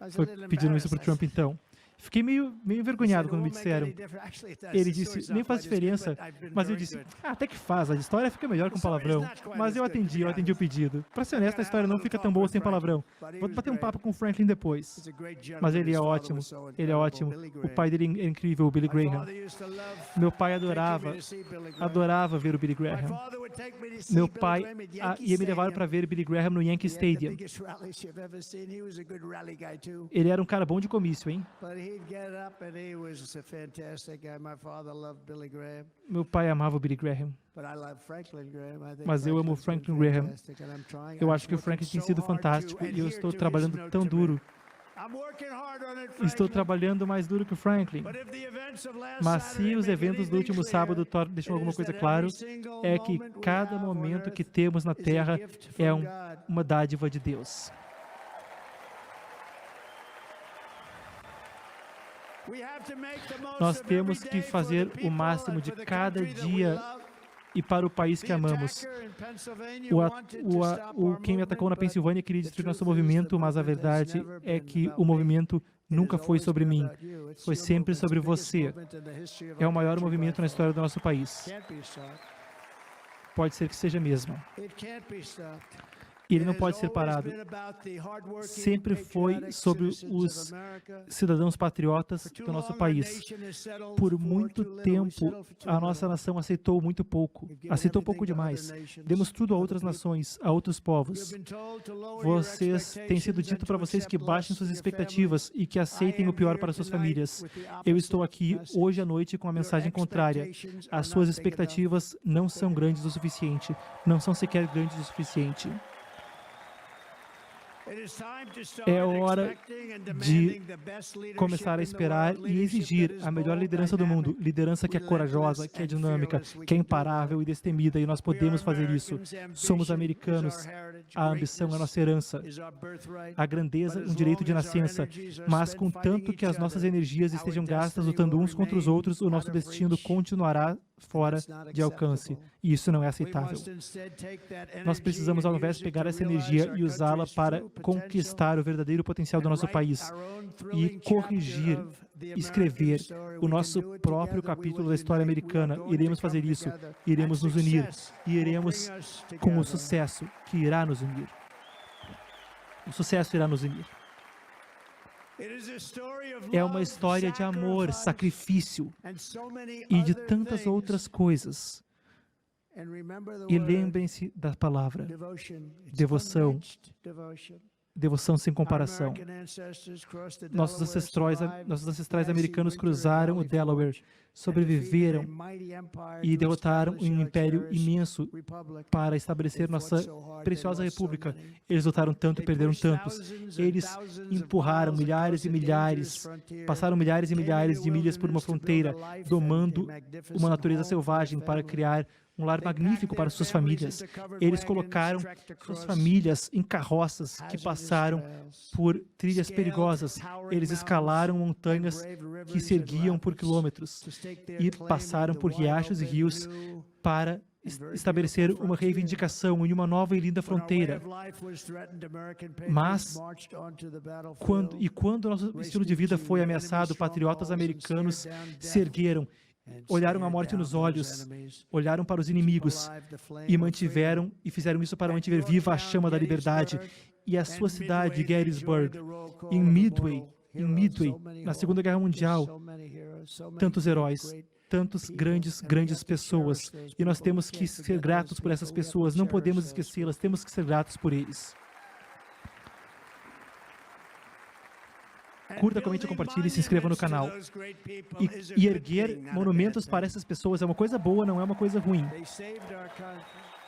Foi pedindo isso para o Trump, então. Fiquei meio envergonhado quando me disseram. Ele disse, nem faz diferença, mas eu disse, até que faz, a história fica melhor com palavrão. Mas eu atendi o pedido. Para ser honesto, a história não fica tão boa sem palavrão. Vou bater um papo com o Franklin depois. Mas ele é ótimo, O pai dele é incrível, o Billy Graham. Meu pai adorava ver o Billy Graham. Meu pai ia me levar para ver Billy Graham no Yankee Stadium. Ele era um cara bom de comício, hein? Meu pai amava o Billy Graham. Mas eu amo o Franklin Graham. Eu acho que o Franklin tem sido fantástico e eu estou trabalhando tão duro. Estou trabalhando mais duro que o Franklin. Mas se os eventos do último sábado deixam alguma coisa claro, é que cada momento que temos na Terra é uma dádiva de Deus. Nós temos que fazer o máximo de cada dia e para o país que amamos. Quem me atacou na Pensilvânia queria destruir nosso movimento, mas a verdade é que o movimento nunca foi sobre mim, foi sempre sobre você. É o maior movimento na história do nosso país. Pode ser que seja mesmo. Ele não pode ser parado. Sempre foi sobre os cidadãos patriotas do nosso país. Por muito tempo, a nossa nação aceitou muito pouco. Aceitou pouco demais. Demos tudo a outras nações, a outros povos. Tem sido dito para vocês que baixem suas expectativas e que aceitem o pior para suas famílias. Eu estou aqui hoje à noite com a mensagem contrária. As suas expectativas não são grandes o suficiente. Não são sequer grandes o suficiente. É hora de começar a esperar e exigir a melhor liderança do mundo. Liderança que é corajosa, que é dinâmica, que é imparável e destemida, e nós podemos fazer isso. Somos americanos. A ambição é nossa herança. A grandeza é um direito de nascença. Mas, contanto que as nossas energias estejam gastas lutando uns contra os outros, o nosso destino continuará fora de alcance. E isso não é aceitável. Nós precisamos, ao invés, pegar essa energia e usá-la para conquistar o verdadeiro potencial do nosso país e corrigir, escrever o nosso próprio capítulo da história americana. Iremos fazer isso, iremos nos unir e iremos com o sucesso que irá nos unir. O sucesso irá nos unir. É uma história de amor, sacrifício e de tantas outras coisas. E lembrem-se da palavra, devoção. Devoção sem comparação. Nossos ancestrais americanos cruzaram o Delaware, sobreviveram e derrotaram um império imenso para estabelecer nossa preciosa república. Eles lutaram tanto e perderam tantos. Eles empurraram milhares e milhares, passaram milhares e milhares de milhas por uma fronteira, domando uma natureza selvagem para criar um lar magnífico para suas famílias. Eles colocaram suas famílias em carroças que passaram por trilhas perigosas. Eles escalaram montanhas que se erguiam por quilômetros e passaram por riachos e rios para estabelecer uma reivindicação em uma nova e linda fronteira. Mas, quando nosso estilo de vida foi ameaçado, patriotas americanos se ergueram, olharam a morte nos olhos, olharam para os inimigos e fizeram isso para manter viva a chama da liberdade. E a sua cidade, Gettysburg, em Midway, na Segunda Guerra Mundial, tantos heróis, tantos grandes pessoas, e nós temos que ser gratos por essas pessoas, não podemos esquecê-las, temos que ser gratos por eles. Curta, comente, compartilhe, se inscreva no canal. E erguer monumentos para essas pessoas é uma coisa boa, não é uma coisa ruim.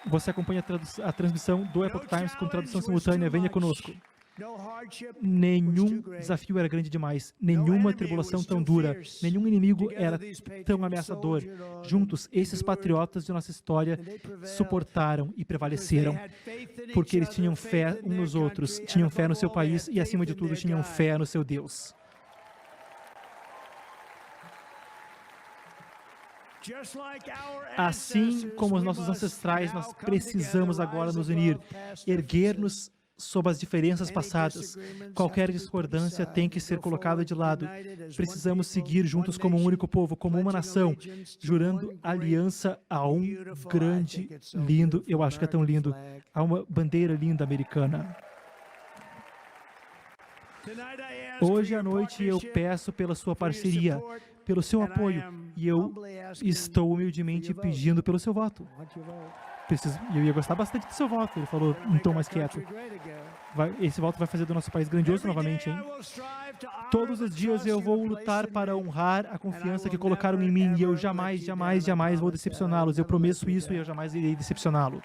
Você acompanha a transmissão do Epoch Times com tradução simultânea, venha conosco. Nenhum desafio era grande demais, nenhuma tribulação tão dura, nenhum inimigo era tão ameaçador. Juntos, esses patriotas de nossa história suportaram e prevaleceram, porque eles tinham fé uns nos outros, tinham fé no seu país e, acima de tudo, tinham fé no seu Deus. Assim como os nossos ancestrais, nós precisamos agora nos unir, erguer-nos sob as diferenças passadas. Qualquer discordância tem que ser colocada de lado. Precisamos seguir juntos como um único povo, como uma nação, jurando aliança a um grande, lindo, eu acho que é tão lindo, a uma bandeira linda americana. Hoje à noite eu peço pela sua parceria, pelo seu apoio, e eu estou humildemente pedindo pelo seu voto. Eu ia gostar bastante do seu voto, ele falou em tom mais quieto. Esse voto vai fazer do nosso país grandioso novamente, hein? Todos os dias eu vou lutar para honrar a confiança que colocaram em mim, e eu jamais vou decepcioná-los. Eu prometo isso e eu jamais irei decepcioná-lo.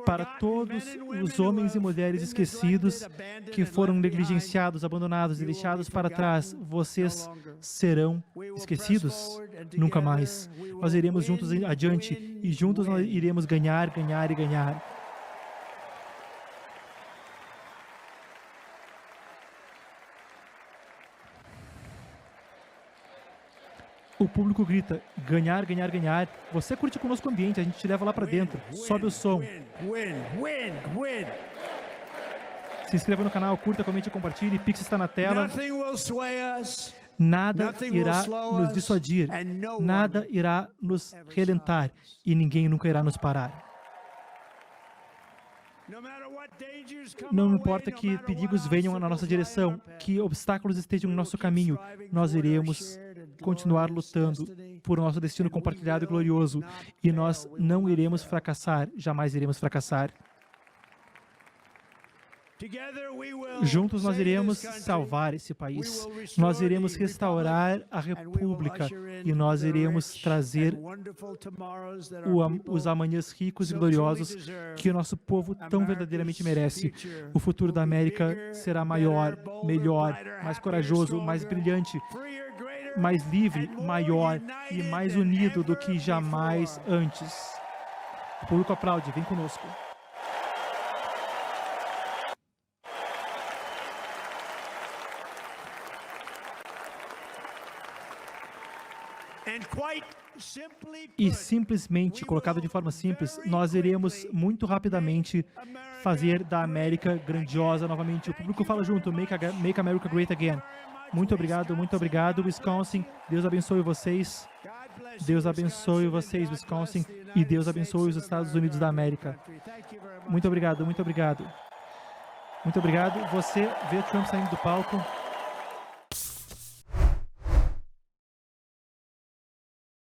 Para todos os homens e mulheres esquecidos que foram negligenciados, abandonados e deixados para trás, vocês serão esquecidos? Nunca mais. Nós iremos juntos adiante e juntos nós iremos ganhar, ganhar e ganhar. O público grita, ganhar, ganhar, ganhar. Você curte conosco o ambiente, a gente te leva lá para dentro. Sobe o som. Se inscreva no canal, curta, comente e compartilhe. Pix está na tela. Nada irá nos dissuadir. Nada irá nos relentar. E ninguém nunca irá nos parar. Não importa que perigos venham na nossa direção, que obstáculos estejam no nosso caminho, nós iremos continuar lutando por nosso destino compartilhado e glorioso, e nós não iremos fracassar, jamais iremos fracassar. Juntos nós iremos salvar esse país, nós iremos restaurar a República e nós iremos trazer os amanhãs ricos e gloriosos que o nosso povo tão verdadeiramente merece. O futuro da América será maior, melhor, mais corajoso, mais brilhante, mais livre, maior e mais unido do que jamais antes. O público aplaude, vem conosco. E simplesmente, colocado de forma simples, nós iremos muito rapidamente fazer da América grandiosa novamente. O público fala junto, Make America Great Again. Muito obrigado, Wisconsin. Deus abençoe vocês. Deus abençoe vocês, Wisconsin. E Deus abençoe os Estados Unidos da América. Muito obrigado, muito obrigado. Muito obrigado. Você vê Trump saindo do palco.